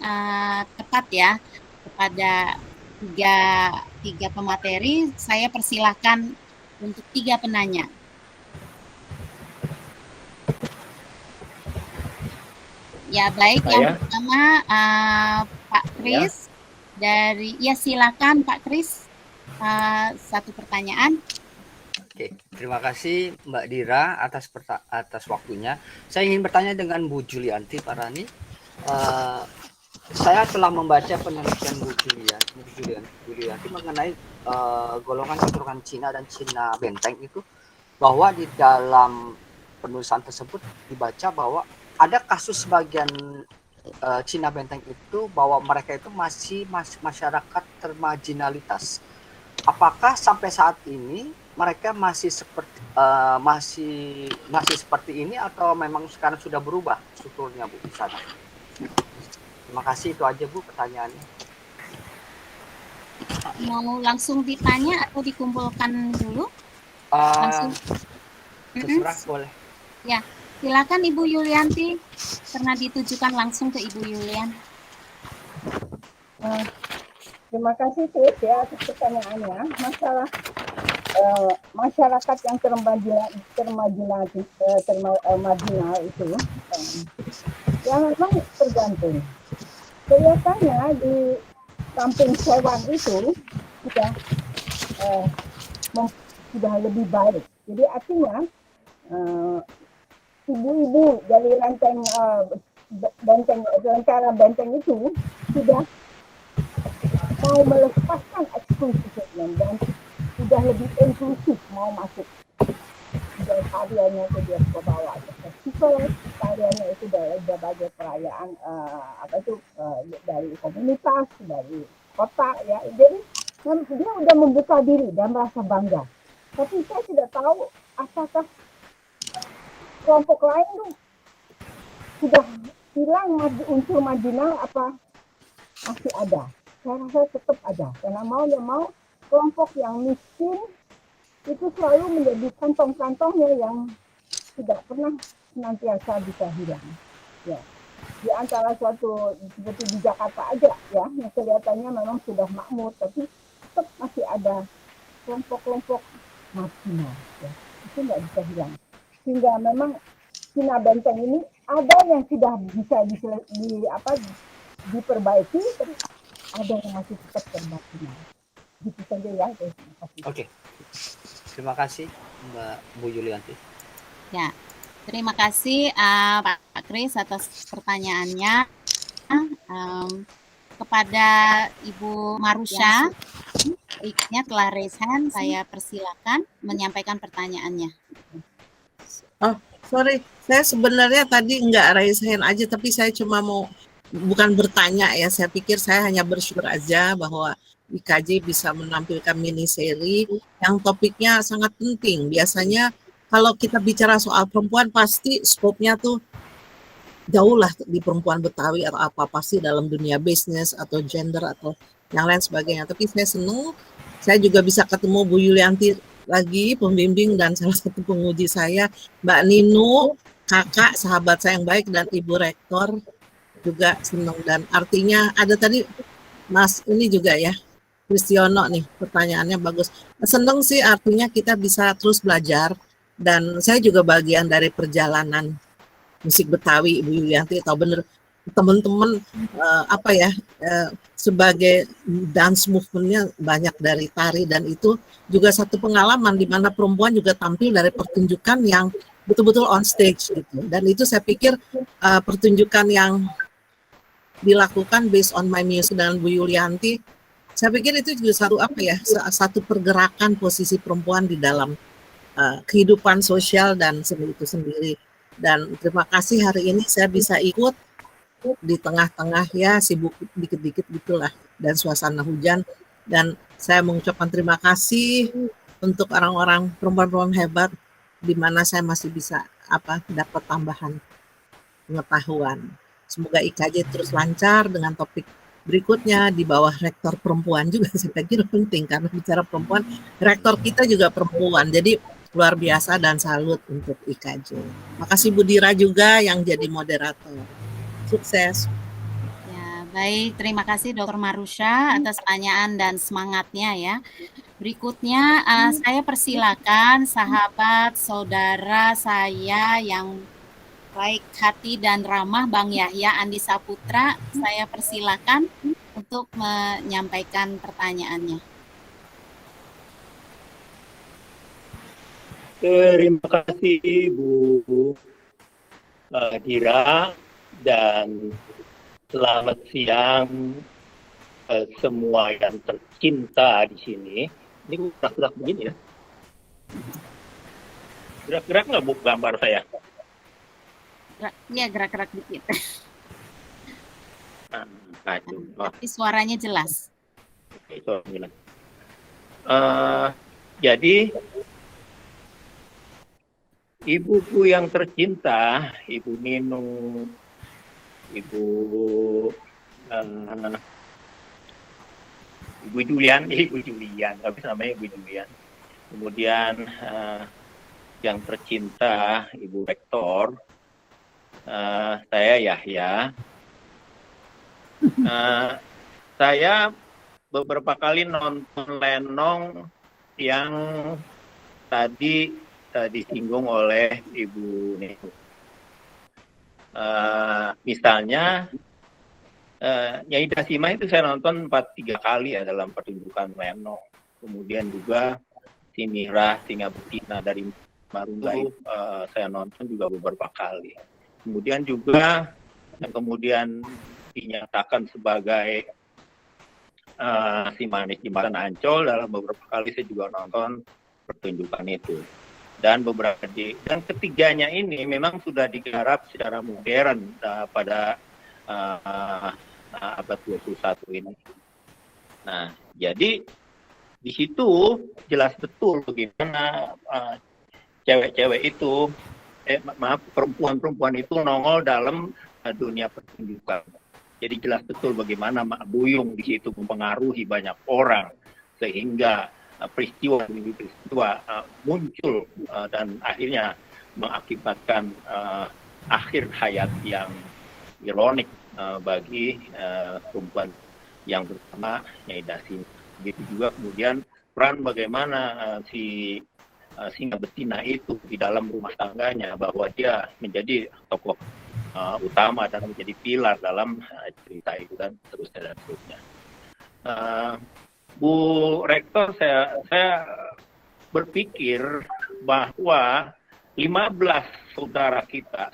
[SPEAKER 1] tepat ya kepada tiga pemateri. Saya persilahkan untuk 3 penanya. Ya baik, yang pertama Pak Kris dari, ya silakan Pak Kris, 1 pertanyaan.
[SPEAKER 5] Oke, terima kasih Mbak Dira atas waktunya. Saya ingin bertanya dengan Bu Yulianti Parani. saya telah membaca penelitian Bu Julianti mengenai golongan keturunan Cina dan Cina Benteng itu, bahwa di dalam penulisan tersebut dibaca bahwa ada kasus sebagian Cina Benteng itu bahwa mereka itu masih masyarakat termarginalitas. Apakah sampai saat ini mereka masih seperti ini atau memang sekarang sudah berubah strukturnya Bu di sana? Terima kasih, itu aja Bu pertanyaannya.
[SPEAKER 1] Mau langsung ditanya atau dikumpulkan dulu? Langsung.
[SPEAKER 5] Terserah, boleh.
[SPEAKER 1] Ya, silakan Ibu Yulianti. Pernah ditujukan langsung ke Ibu Yulian.
[SPEAKER 3] Terima kasih Sis ya atas pertanyaannya. Masalah masyarakat yang termarginal itu, ya memang tergantung. Kelihatannya di kampung Sewan itu sudah lebih baik. Jadi artinya ibu-ibu dari benteng itu sudah mau melepaskan eksklusifnya dan sudah lebih inklusif, mau masuk dan tariannya itu dia bawa ke festival, tariannya itu dari berbagai perayaan dari komunitas, dari kota ya. Jadi dia udah membuka diri dan merasa bangga. Tapi saya tidak tahu apakah kelompok lain tuh sudah hilang unsur marginal apa masih ada. Saya rasa tetap ada, karena mau ya mau kelompok yang miskin itu selalu menjadi kantong-kantongnya yang tidak pernah senantiasa bisa hilang. Ya, di antara suatu seperti di Jakarta aja ya, yang kelihatannya memang sudah makmur, tapi tetap masih ada kelompok-kelompok marginal. Ya, itu nggak bisa hilang. Sehingga memang Cina Benteng ini ada yang sudah bisa diperbaiki, tapi ada yang masih tetap termarginal. Gitu saja ya.
[SPEAKER 5] Oke. Terima kasih Mbak Bu Yulianti.
[SPEAKER 1] Ya, terima kasih Pak Kris atas pertanyaannya. Kepada Ibu Marusha, berikutnya telah raise hand, saya persilakan menyampaikan pertanyaannya.
[SPEAKER 6] Oh, sorry, saya sebenarnya tadi nggak raise hand aja, tapi saya cuma mau bukan bertanya ya, saya pikir saya hanya bersyukur aja bahwa IKJ bisa menampilkan mini seri yang topiknya sangat penting. Biasanya kalau kita bicara soal perempuan pasti skopnya tuh jauh lah di perempuan Betawi atau apa, pasti dalam dunia bisnis atau gender atau yang lain sebagainya. Tapi saya senang, saya juga bisa ketemu Bu Yulianti lagi, pembimbing dan salah satu penguji saya, Mbak Nino, kakak, sahabat saya yang baik, dan Ibu Rektor juga senang. Dan artinya ada tadi Mas ini juga ya, Kristiono nih, pertanyaannya bagus. Senang sih, artinya kita bisa terus belajar, dan saya juga bagian dari perjalanan musik Betawi Ibu Yulianti, atau bener teman-teman sebagai dance movementnya banyak dari tari, dan itu juga satu pengalaman di mana perempuan juga tampil dari pertunjukan yang betul-betul on stage gitu. Dan itu saya pikir pertunjukan yang dilakukan based on my music dengan Bu Yulianti, saya pikir itu juga satu pergerakan posisi perempuan di dalam kehidupan sosial dan seni itu sendiri. Dan terima kasih hari ini saya bisa ikut di tengah-tengah ya sibuk dikit-dikit gitulah dan suasana hujan, dan saya mengucapkan terima kasih untuk orang-orang perempuan-perempuan hebat di mana saya masih bisa dapat tambahan pengetahuan. Semoga IKJ terus lancar dengan topik berikutnya di bawah rektor perempuan juga. Saya pikir penting karena bicara perempuan, rektor kita juga perempuan. Jadi luar biasa dan salut untuk IKJ. Makasih Bu Dira juga yang jadi moderator. Sukses.
[SPEAKER 1] Ya, baik, terima kasih Dr. Marusha atas pertanyaan dan semangatnya ya. Berikutnya saya persilakan sahabat saudara saya yang baik hati dan ramah, Bang Yahya Andi Saputra, saya persilakan untuk menyampaikan pertanyaannya.
[SPEAKER 7] Terima kasih Bu Dira dan Selamat siang semua yang tercinta di sini. Ini gerak-gerak begini ya. Gerak-gerak nggak Bu gambar saya?
[SPEAKER 1] Ya, gerak-gerak dikit.
[SPEAKER 7] Kacau.
[SPEAKER 1] Tapi suaranya jelas.
[SPEAKER 7] Itu jadi ibuku yang tercinta, Ibu Nino, Ibu Julian, habis namanya Ibu Julian. Kemudian yang tercinta Ibu Rektor, saya Yahya. Saya beberapa kali nonton Lenong yang tadi disinggung oleh Ibu Nino. Misalnya Nyai Dasima itu saya nonton 3 kali ya dalam pertunjukan Lenong. Kemudian juga si Mira Singa Betina dari Marunda itu saya nonton juga beberapa kali. Kemudian juga yang kemudian dinyatakan sebagai si Manis Jembatan Ancol, dalam beberapa kali saya juga nonton pertunjukan itu. Dan ketiganya ini memang sudah digarap secara modern pada abad 21 ini. Nah, jadi di situ jelas betul bagaimana cewek-cewek itu, perempuan-perempuan itu nongol dalam dunia pertunjukan. Jadi jelas betul bagaimana Mak Buyung di situ mempengaruhi banyak orang sehingga peristiwa muncul dan akhirnya mengakibatkan akhir hayat yang ironik bagi perempuan yang bernama Nyai Dasima. Begitu juga kemudian peran bagaimana si Singa Betina itu di dalam rumah tangganya, bahwa dia menjadi tokoh utama dan menjadi pilar dalam cerita itu dan seterusnya. Bu Rektor, saya berpikir bahwa 15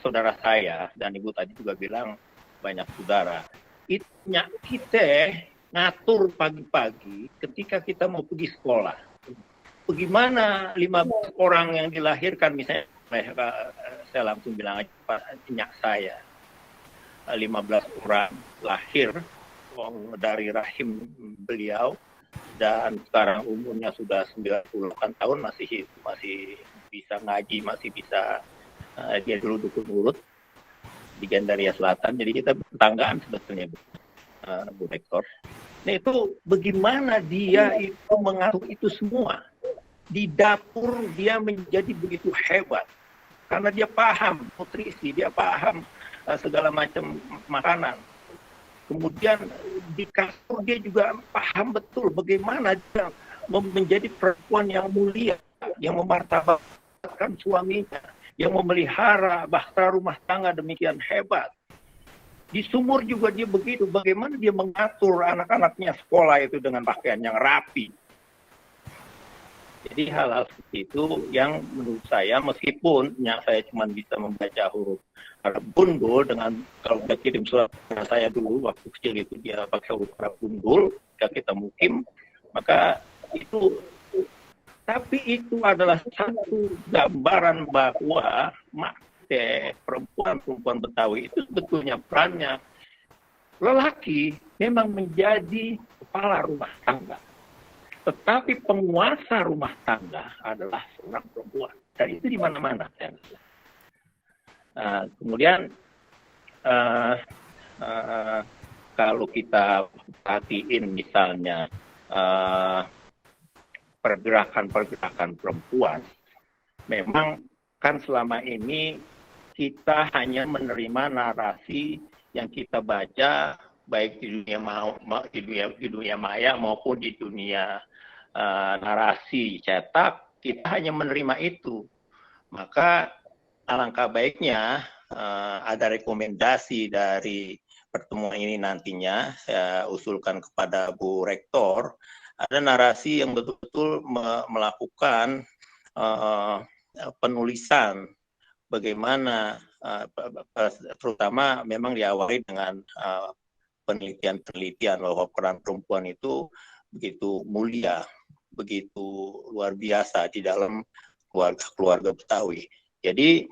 [SPEAKER 7] saudara saya, dan Ibu tadi juga bilang banyak saudara, kita ngatur pagi-pagi ketika kita mau pergi sekolah. Bagaimana 15 orang yang dilahirkan, misalnya saya langsung bilang aja nyak saya, 15 orang lahir dari rahim beliau, dan sekarang umurnya sudah 90-an tahun, masih bisa ngaji, masih bisa dia dulu dukun urut di Gandaria Selatan. Jadi kita bertanggaan sebetulnya, Bu Rektor. Nah, itu bagaimana dia itu mengatur itu semua. Di dapur dia menjadi begitu hebat karena dia paham nutrisi, dia paham segala macam makanan. Kemudian di kasur dia juga paham betul bagaimana dia menjadi perempuan yang mulia, yang memartabatkan suaminya, yang memelihara bahtera rumah tangga demikian hebat. Di sumur juga dia begitu, bagaimana dia mengatur anak-anaknya sekolah itu dengan pakaian yang rapi. Jadi hal-hal seperti itu yang menurut saya, meskipun saya cuma bisa membaca huruf Arab Bundul, dengan kalau dia kirim surat saya dulu waktu kecil itu dia pakai huruf Arab Bundul, ketika kita mukim, maka itu, tapi itu adalah satu gambaran bahwa perempuan Betawi itu sebetulnya perannya, lelaki memang menjadi kepala rumah tangga. Tetapi penguasa rumah tangga adalah seorang perempuan. Dan itu di mana-mana. Kemudian kalau kita perhatiin misalnya pergerakan perempuan, memang kan selama ini kita hanya menerima narasi yang kita baca baik di dunia maya maupun di dunia narasi cetak, kita hanya menerima itu. Maka alangkah baiknya ada rekomendasi dari pertemuan ini nantinya saya usulkan kepada Bu Rektor, ada narasi yang betul-betul melakukan penulisan bagaimana terutama memang diawali dengan penelitian-penelitian bahwa peran perempuan itu begitu mulia, begitu luar biasa di dalam keluarga Betawi. Jadi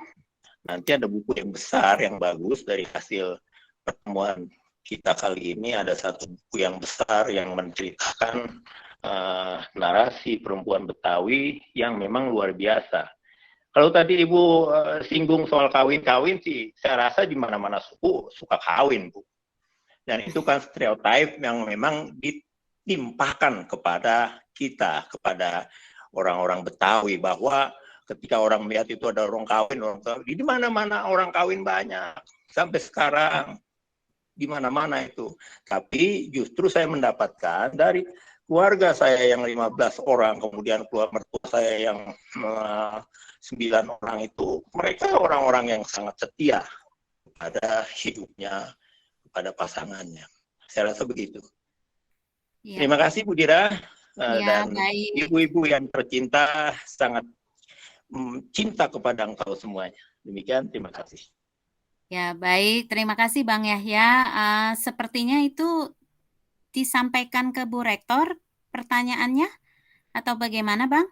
[SPEAKER 7] nanti ada buku yang besar, yang bagus dari hasil pertemuan kita kali ini. Ada satu buku yang besar yang menceritakan narasi perempuan Betawi yang memang luar biasa. Kalau tadi Ibu singgung soal kawin-kawin sih, saya rasa di mana-mana suku suka kawin, Bu. Dan itu kan stereotip yang memang ditimpahkan kepada kita, kepada orang-orang Betawi, bahwa ketika orang melihat itu ada orang kawin, di mana-mana orang kawin banyak. Sampai sekarang di mana-mana itu. Tapi justru saya mendapatkan dari keluarga saya yang 15 orang, kemudian keluarga mertua saya yang 9 orang itu, mereka orang-orang yang sangat setia pada hidupnya, pada pasangannya. Saya rasa begitu. Ya. Terima kasih Bu Dira, dan ibu-ibu yang tercinta, sangat cinta kepada engkau semuanya. Demikian, terima kasih.
[SPEAKER 1] Ya, baik. Terima kasih Bang Yahya. Sepertinya itu disampaikan ke Bu Rektor pertanyaannya, atau bagaimana Bang?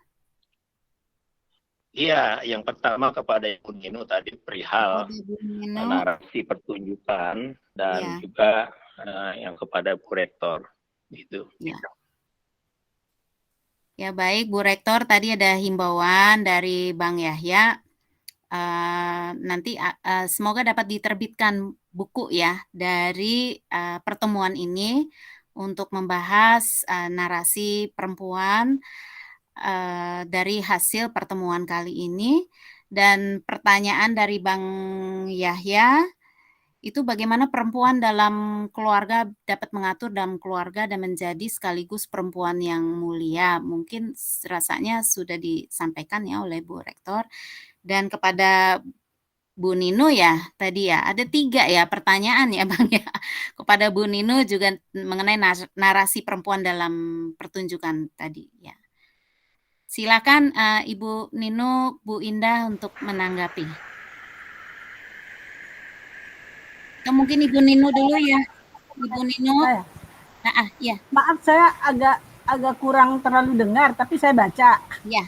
[SPEAKER 7] Iya, yang pertama kepada Ibu Nino tadi perihal narasi pertunjukan, dan juga yang kepada Bu Rektor. Gitu.
[SPEAKER 1] Ya baik Bu Rektor, tadi ada himbauan dari Bang Yahya. Nanti semoga dapat diterbitkan buku ya dari pertemuan ini untuk membahas narasi perempuan dari hasil pertemuan kali ini. Dan pertanyaan dari Bang Yahya itu bagaimana perempuan dalam keluarga dapat mengatur dalam keluarga dan menjadi sekaligus perempuan yang mulia. Mungkin rasanya sudah disampaikan ya oleh Bu Rektor. Dan kepada Bu Nino ya, tadi ya, ada 3 ya pertanyaan ya Bang ya. Kepada Bu Nino juga mengenai narasi perempuan dalam pertunjukan tadi ya. Silakan Ibu Nino, Bu Indah untuk menanggapi. Atau mungkin Ibu Nino dulu ya. Ibu Nino. Ya.
[SPEAKER 4] Maaf, saya agak kurang terlalu dengar, tapi saya baca.
[SPEAKER 1] Ya.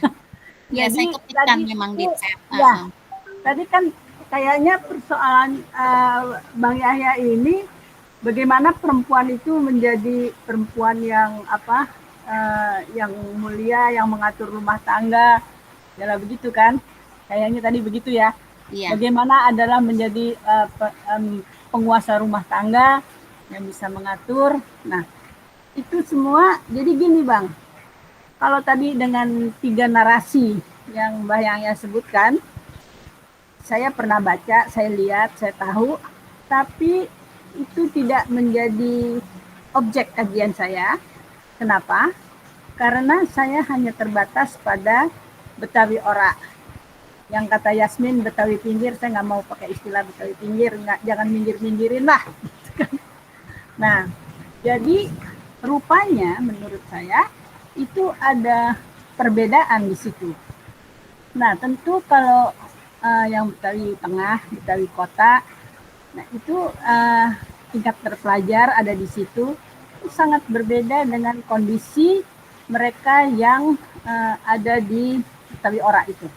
[SPEAKER 1] Ya, saya kepikan memang di chat.
[SPEAKER 4] Ya, tadi kan kayaknya persoalan Bang Yahya ini bagaimana perempuan itu menjadi perempuan yang yang mulia, yang mengatur rumah tangga, ya begitu kan? Kayaknya tadi begitu ya.
[SPEAKER 1] Iya.
[SPEAKER 4] Bagaimana adalah menjadi penguasa rumah tangga yang bisa mengatur. Nah, itu semua. Jadi gini Bang. Kalau tadi dengan 3 narasi yang Mbak Yahya sebutkan, saya pernah baca, saya lihat, saya tahu, tapi itu tidak menjadi objek kajian saya. Kenapa? Karena saya hanya terbatas pada Betawi Ora. Yang kata Yasmin, Betawi pinggir, saya nggak mau pakai istilah Betawi pinggir, jangan minggir-minggirin lah. Nah, jadi rupanya menurut saya, itu ada perbedaan di situ. Nah, tentu kalau yang Betawi Tengah, Betawi Kota, nah itu tingkat terpelajar ada di situ, itu sangat berbeda dengan kondisi mereka yang ada di Betawi Ora itu.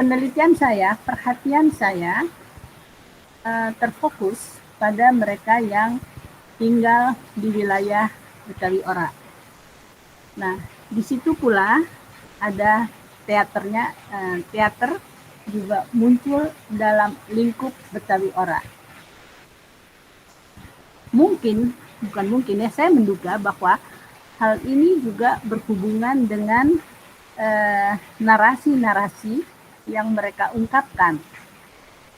[SPEAKER 4] Penelitian saya, perhatian saya terfokus pada mereka yang tinggal di wilayah Betawi Ora. Nah, di situ pula ada teaternya, teater juga muncul dalam lingkup Betawi Ora. Bukan mungkin ya, saya menduga bahwa hal ini juga berhubungan dengan narasi-narasi yang mereka ungkapkan.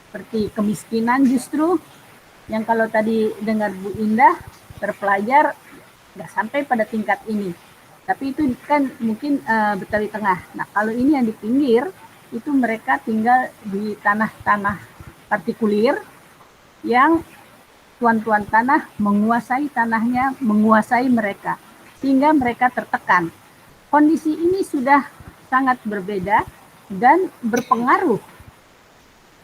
[SPEAKER 4] Seperti kemiskinan justru, yang kalau tadi dengar Bu Indah, terpelajar nggak sampai pada tingkat ini. Tapi itu kan mungkin Betawi Tengah. Nah, kalau ini yang di pinggir, itu mereka tinggal di tanah-tanah partikulir yang tuan-tuan tanah menguasai tanahnya, menguasai mereka, sehingga mereka tertekan. Kondisi ini sudah sangat berbeda dan berpengaruh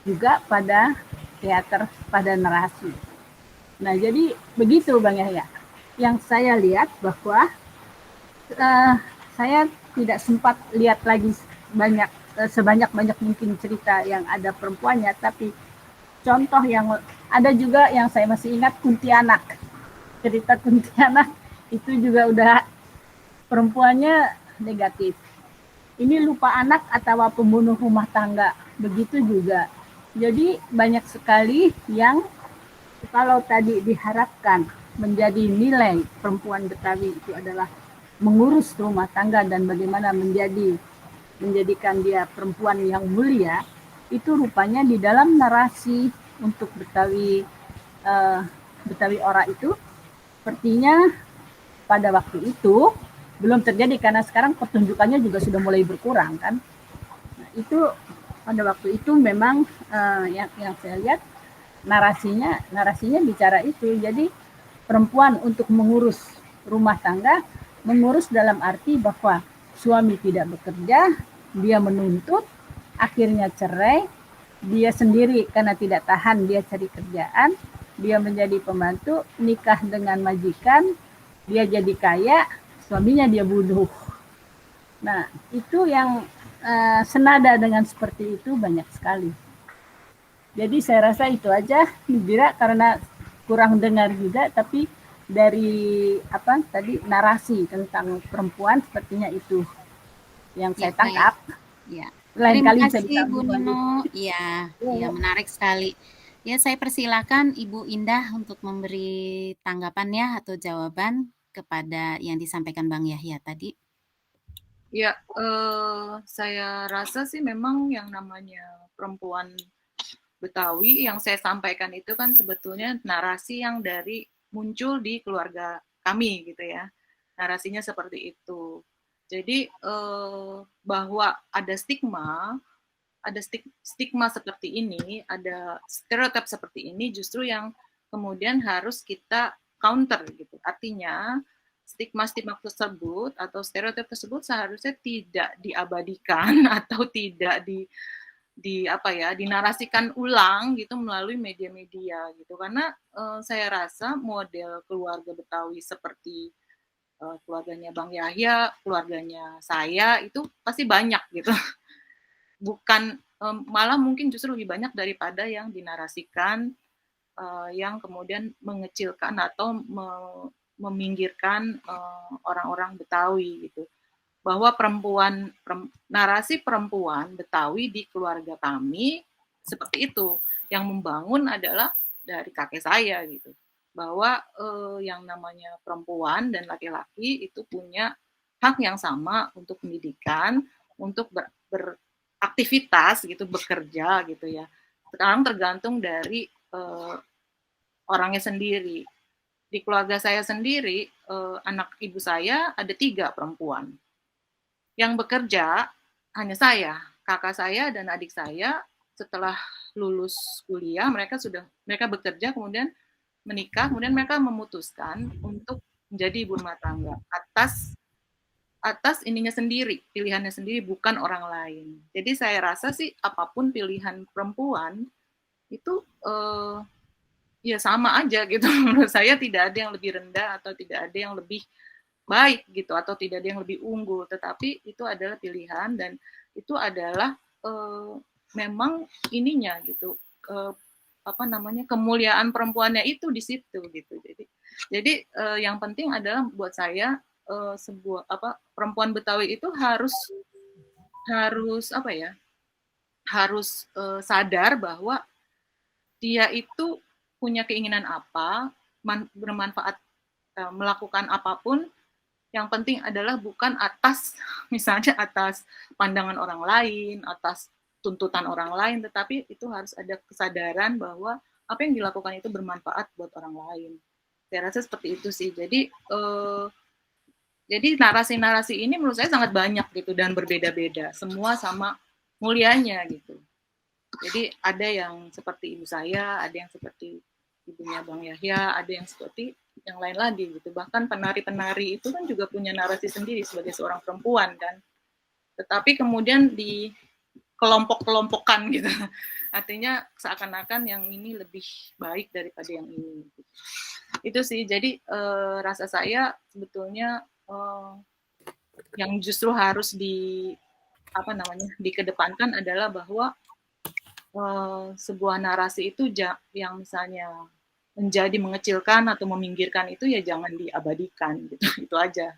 [SPEAKER 4] juga pada teater, pada narasi. Nah, jadi begitu Bang Yahya. Yang saya lihat bahwa saya tidak sempat lihat lagi sebanyak-banyak mungkin cerita yang ada perempuannya, tapi contoh yang ada juga yang saya masih ingat Kuntilanak. Cerita Kuntilanak itu juga udah perempuannya negatif. Ini lupa anak atau pembunuh rumah tangga, begitu juga. Jadi banyak sekali yang kalau tadi diharapkan menjadi nilai perempuan Betawi itu adalah mengurus rumah tangga dan bagaimana menjadikan dia perempuan yang mulia, itu rupanya di dalam narasi untuk Betawi Ora itu sepertinya pada waktu itu belum terjadi, karena sekarang pertunjukannya juga sudah mulai berkurang kan. Nah, itu pada waktu itu memang yang saya lihat narasinya bicara itu. Jadi perempuan untuk mengurus rumah tangga, mengurus dalam arti bahwa suami tidak bekerja, dia menuntut, akhirnya cerai, dia sendiri karena tidak tahan dia cari kerjaan, dia menjadi pembantu, nikah dengan majikan, dia jadi kaya, suaminya dia bunuh. Nah, itu yang senada dengan seperti itu banyak sekali. Jadi saya rasa itu aja, Bira, karena kurang dengar juga, tapi dari tadi narasi tentang perempuan sepertinya itu yang saya tangkap.
[SPEAKER 1] Ya.
[SPEAKER 4] Lain
[SPEAKER 1] Terima
[SPEAKER 4] kali
[SPEAKER 1] kasih Bu Nino. Ya, menarik sekali. Ya, saya persilakan Ibu Indah untuk memberi tanggapannya atau jawaban kepada yang disampaikan Bang Yahya tadi.
[SPEAKER 8] Ya, saya rasa sih memang yang namanya perempuan Betawi yang saya sampaikan itu kan sebetulnya narasi yang muncul di keluarga kami gitu ya. Narasinya seperti itu. Jadi bahwa ada stigma seperti ini, ada stereotip seperti ini justru yang kemudian harus kita counter gitu. Artinya stigma tersebut atau stereotip tersebut seharusnya tidak diabadikan atau tidak dinarasikan ulang gitu melalui media-media gitu, karena saya rasa model keluarga Betawi seperti keluarganya Bang Yahya, keluarganya saya itu pasti banyak gitu. Bukan malah mungkin justru lebih banyak daripada yang dinarasikan, yang kemudian mengecilkan atau meminggirkan orang-orang Betawi gitu. Bahwa narasi perempuan Betawi di keluarga kami seperti itu. Yang membangun adalah dari kakek saya gitu. Bahwa yang namanya perempuan dan laki-laki itu punya hak yang sama untuk pendidikan, untuk beraktivitas gitu, bekerja gitu ya. Sekarang tergantung dari orangnya sendiri. Di keluarga saya sendiri, anak ibu saya ada 3 perempuan. Yang bekerja hanya saya, kakak saya dan adik saya. Setelah lulus kuliah mereka bekerja, kemudian menikah, kemudian mereka memutuskan untuk menjadi ibu rumah tangga atas ininya sendiri, pilihannya sendiri, bukan orang lain. Jadi saya rasa sih apapun pilihan perempuan itu ya sama aja gitu. Menurut saya tidak ada yang lebih rendah atau tidak ada yang lebih baik gitu, atau tidak ada yang lebih unggul, tetapi itu adalah pilihan dan itu adalah memang ininya gitu, kemuliaan perempuannya itu di situ gitu. Jadi yang penting adalah buat saya sebuah perempuan Betawi itu harus sadar bahwa dia itu punya keinginan apa, bermanfaat, melakukan apapun. Yang penting adalah bukan misalnya atas pandangan orang lain, atas tuntutan orang lain, tetapi itu harus ada kesadaran bahwa apa yang dilakukan itu bermanfaat buat orang lain. Saya rasa seperti itu sih. Jadi narasi-narasi ini menurut saya sangat banyak gitu dan berbeda-beda. Semua sama mulianya gitu. Jadi ada yang seperti ibu saya, ada yang seperti ibunya Bang Yahya, ada yang seperti yang lain lagi gitu. Bahkan penari-penari itu kan juga punya narasi sendiri sebagai seorang perempuan kan. Tetapi kemudian di kelompok-kelompokan gitu. Artinya seakan-akan yang ini lebih baik daripada yang ini. Itu sih. Jadi rasa saya sebetulnya yang justru harus dikedepankan adalah bahwa sebuah narasi itu yang misalnya menjadi mengecilkan atau meminggirkan itu ya jangan diabadikan gitu. Itu aja.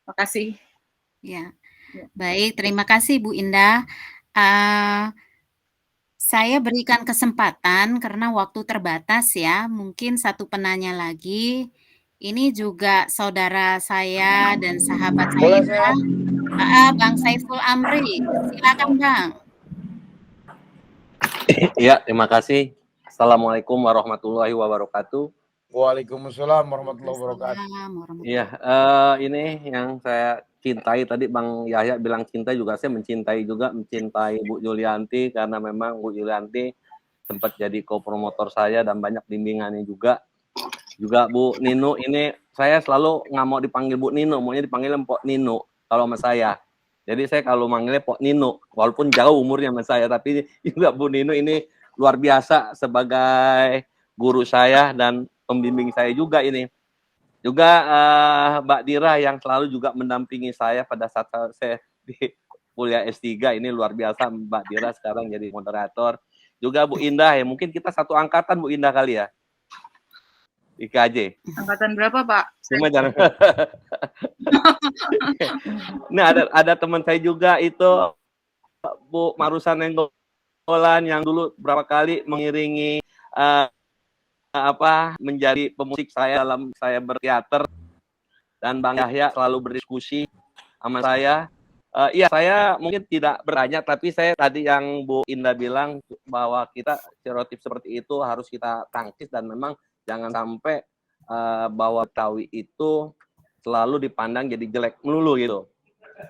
[SPEAKER 8] Makasih.
[SPEAKER 1] Ya. Baik, terima kasih Bu Indah. Saya berikan kesempatan karena waktu terbatas ya, mungkin satu penanya lagi. Ini juga saudara saya dan sahabat saya, Bang Saiful Amri. Silakan Bang.
[SPEAKER 9] Iya, terima kasih. Assalamualaikum warahmatullahi wabarakatuh.
[SPEAKER 10] Waalaikumsalam warahmatullahi wabarakatuh.
[SPEAKER 9] Iya, ini yang saya cintai tadi Bang Yahya bilang cinta juga, saya mencintai Bu Yulianti karena memang Bu Yulianti sempat jadi co-promotor saya dan banyak bimbingannya juga. Juga Bu Nino ini saya selalu nggak mau dipanggil Bu Nino, maunya dipanggil Pok Nino kalau sama saya. Jadi saya kalau manggilnya Pok Nino, walaupun jauh umurnya sama saya, tapi juga Bu Nino ini luar biasa sebagai guru saya dan pembimbing saya juga ini. Juga Mbak Dira yang selalu juga mendampingi saya pada saat saya di kuliah S3, ini luar biasa Mbak Dira sekarang jadi moderator. Juga Bu Indah ya, mungkin kita satu angkatan Bu Indah kali ya. IKJ.
[SPEAKER 8] Angkatan berapa Pak?
[SPEAKER 9] Cuma jangan. Nah ada teman saya juga itu Bu Marusan Nenggolan yang dulu berapa kali mengiringi menjadi pemusik saya dalam saya berteater, dan Bang Yahya selalu berdiskusi sama saya. Iya, saya mungkin tidak bertanya, tapi saya tadi yang Bu Indah bilang bahwa kita stereotip seperti itu harus kita tangkis, dan memang jangan sampai bahwa Betawi itu selalu dipandang jadi jelek melulu gitu.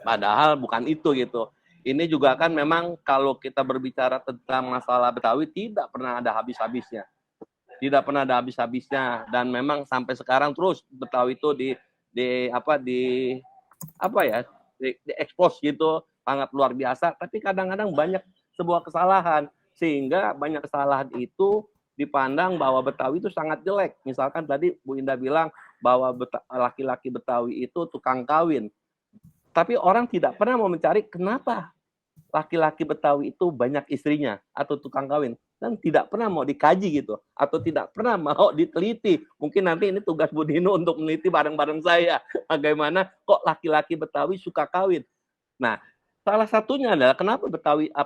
[SPEAKER 9] Padahal bukan itu gitu. Ini juga kan memang kalau kita berbicara tentang masalah Betawi tidak pernah ada habis-habisnya. Tidak pernah ada habis-habisnya, dan memang sampai sekarang terus Betawi itu diekspos gitu, sangat luar biasa, tapi kadang-kadang banyak sebuah kesalahan, sehingga banyak kesalahan itu dipandang bahwa Betawi itu sangat jelek. Misalkan tadi Bu Indah bilang bahwa laki-laki Betawi itu tukang kawin, tapi orang tidak pernah mau mencari kenapa laki-laki Betawi itu banyak istrinya atau tukang kawin, dan tidak pernah mau dikaji gitu, atau tidak pernah mau diteliti. Mungkin nanti ini tugas Bu Dino untuk meneliti bareng-bareng saya bagaimana kok laki-laki Betawi suka kawin. Nah, salah satunya adalah kenapa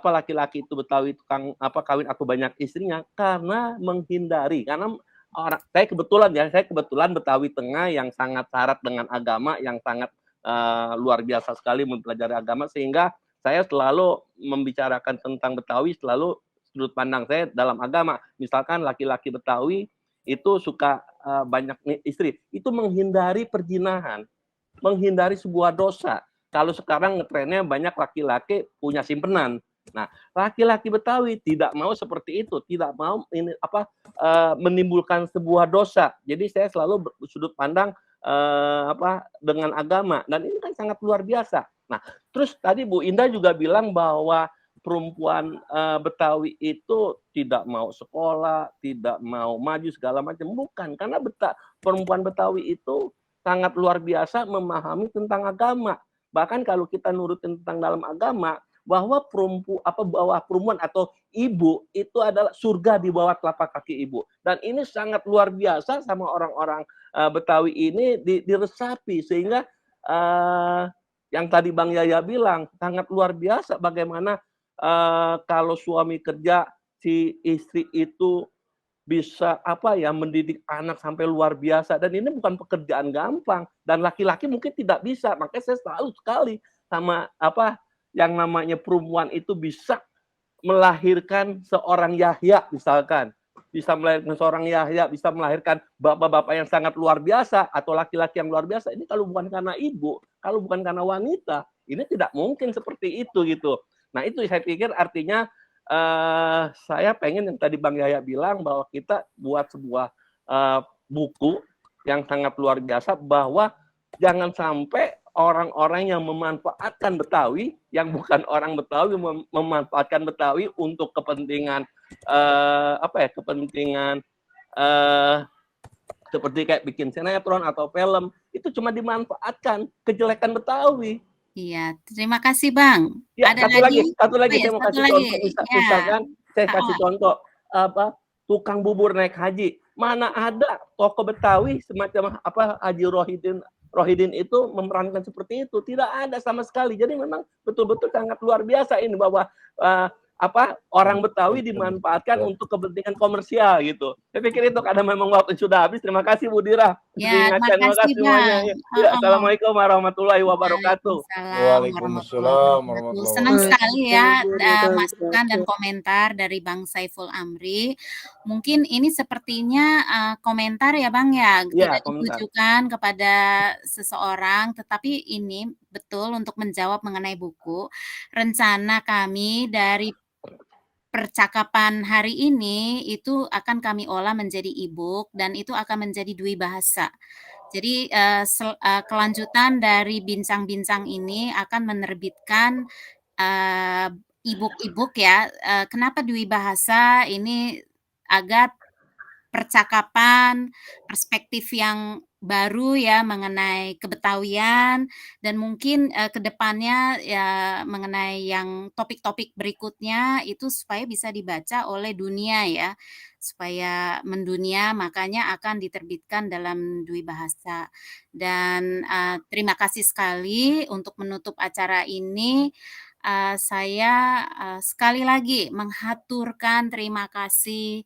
[SPEAKER 9] laki-laki itu Betawi tukang kawin atau banyak istrinya, karena menghindari, karena saya kebetulan Betawi Tengah yang sangat syarat dengan agama, yang sangat luar biasa sekali mempelajari agama, sehingga saya selalu membicarakan tentang Betawi, selalu sudut pandang saya dalam agama. Misalkan laki-laki Betawi itu suka banyak istri, itu menghindari perzinahan, menghindari sebuah dosa. Kalau sekarang ngetrennya banyak laki-laki punya simpenan. Nah, laki-laki Betawi tidak mau seperti itu, tidak mau menimbulkan sebuah dosa. Jadi saya selalu sudut pandang dengan agama, dan ini kan sangat luar biasa. Nah, terus tadi Bu Indah juga bilang bahwa perempuan Betawi itu tidak mau sekolah, tidak mau maju segala macam. Bukan, karena perempuan Betawi itu sangat luar biasa memahami tentang agama. Bahkan kalau kita nurutin tentang dalam agama, bahwa perempuan atau ibu itu adalah surga di bawah telapak kaki ibu. Dan ini sangat luar biasa sama orang-orang Betawi ini diresapi, sehingga yang tadi Bang Yaya bilang sangat luar biasa bagaimana kalau suami kerja, si istri itu bisa mendidik anak sampai luar biasa, dan ini bukan pekerjaan gampang, dan laki-laki mungkin tidak bisa. Makanya saya selalu sekali sama yang namanya perempuan itu bisa melahirkan seorang Yahya, misalkan bisa melahirkan seorang Yahya, bisa melahirkan bapak-bapak yang sangat luar biasa atau laki-laki yang luar biasa. Ini kalau bukan karena ibu, kalau bukan karena wanita, ini tidak mungkin seperti itu gitu. Nah, itu saya pikir artinya saya pengen yang tadi Bang Yahya bilang bahwa kita buat sebuah buku yang sangat luar biasa, bahwa jangan sampai orang-orang yang memanfaatkan Betawi, yang bukan orang Betawi, memanfaatkan Betawi untuk kepentingan kepentingan seperti kayak bikin sinetron atau film, itu cuma dimanfaatkan kejelekan Betawi.
[SPEAKER 1] Iya, terima kasih Bang.
[SPEAKER 9] Ya,
[SPEAKER 1] Ada
[SPEAKER 9] satu lagi
[SPEAKER 1] Oh ya,
[SPEAKER 9] saya mau
[SPEAKER 1] satu
[SPEAKER 9] kasih
[SPEAKER 1] lagi.
[SPEAKER 9] contoh.
[SPEAKER 1] Ya.
[SPEAKER 9] Misalkan saya kasih contoh tukang bubur naik haji. Mana ada tokoh Betawi semacam Haji Rohidin itu memerankan seperti itu? Tidak ada sama sekali. Jadi memang betul-betul sangat luar biasa ini bahwa orang Betawi dimanfaatkan untuk kepentingan komersial gitu. Saya pikir itu karena memang waktu sudah habis. Terima kasih Bu Dira.
[SPEAKER 1] Ya, terima kasih
[SPEAKER 9] semuanya.
[SPEAKER 1] Bang.
[SPEAKER 9] Ya, Assalamualaikum warahmatullahi wabarakatuh.
[SPEAKER 10] Waalaikumsalam warahmatullahi
[SPEAKER 1] Senang
[SPEAKER 10] wabarakatuh.
[SPEAKER 1] sekali ya masukan dan komentar dari Bang Saiful Amri. Mungkin ini sepertinya komentar ya Bang ya,
[SPEAKER 9] Ya,
[SPEAKER 1] tidak ditujukan kepada seseorang, tetapi ini betul untuk menjawab mengenai buku. Rencana kami dari percakapan hari ini itu akan kami olah menjadi e-book dan itu akan menjadi dwibahasa. Jadi kelanjutan dari bincang-bincang ini akan menerbitkan e-book ya. Kenapa dwibahasa ini? Agar percakapan, perspektif yang baru ya mengenai kebetawian dan mungkin ke depannya ya mengenai yang topik-topik berikutnya itu supaya bisa dibaca oleh dunia ya, supaya mendunia, makanya akan diterbitkan dalam dwibahasa. Dan terima kasih sekali untuk menutup acara ini. Saya sekali lagi menghaturkan terima kasih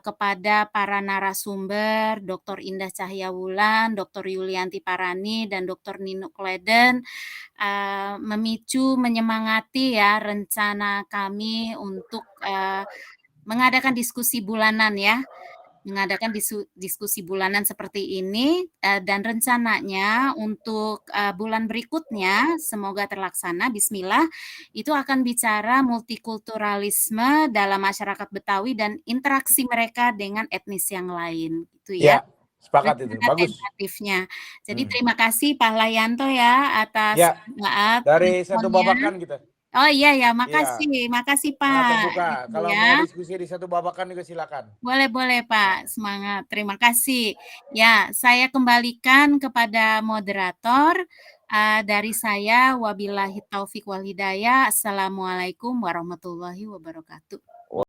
[SPEAKER 1] kepada para narasumber, Dr. Indah Cahyawulan, Dr. Yulianti Parani, dan Dr. Nino Kleden, memicu, menyemangati ya rencana kami untuk mengadakan diskusi bulanan ya, mengadakan diskusi bulanan seperti ini dan rencananya untuk bulan berikutnya semoga terlaksana, bismillah, itu akan bicara multikulturalisme dalam masyarakat Betawi dan interaksi mereka dengan etnis yang lain gitu ya.
[SPEAKER 10] Ya, sepakat itu. Bagus.
[SPEAKER 1] Tentatifnya. Jadi terima kasih Pak Layanto ya atas
[SPEAKER 10] dari Satu Babakan kita.
[SPEAKER 1] Oh iya ya, makasih Pak.
[SPEAKER 10] Terbuka.
[SPEAKER 1] Gitu
[SPEAKER 10] kalau
[SPEAKER 1] ya.
[SPEAKER 10] mau diskusi di Satu Babakan juga silakan.
[SPEAKER 1] Boleh Pak, semangat. Terima kasih. Ya, saya kembalikan kepada moderator. Dari saya, wabillahi taufik wal hidayah. Assalamualaikum warahmatullahi wabarakatuh.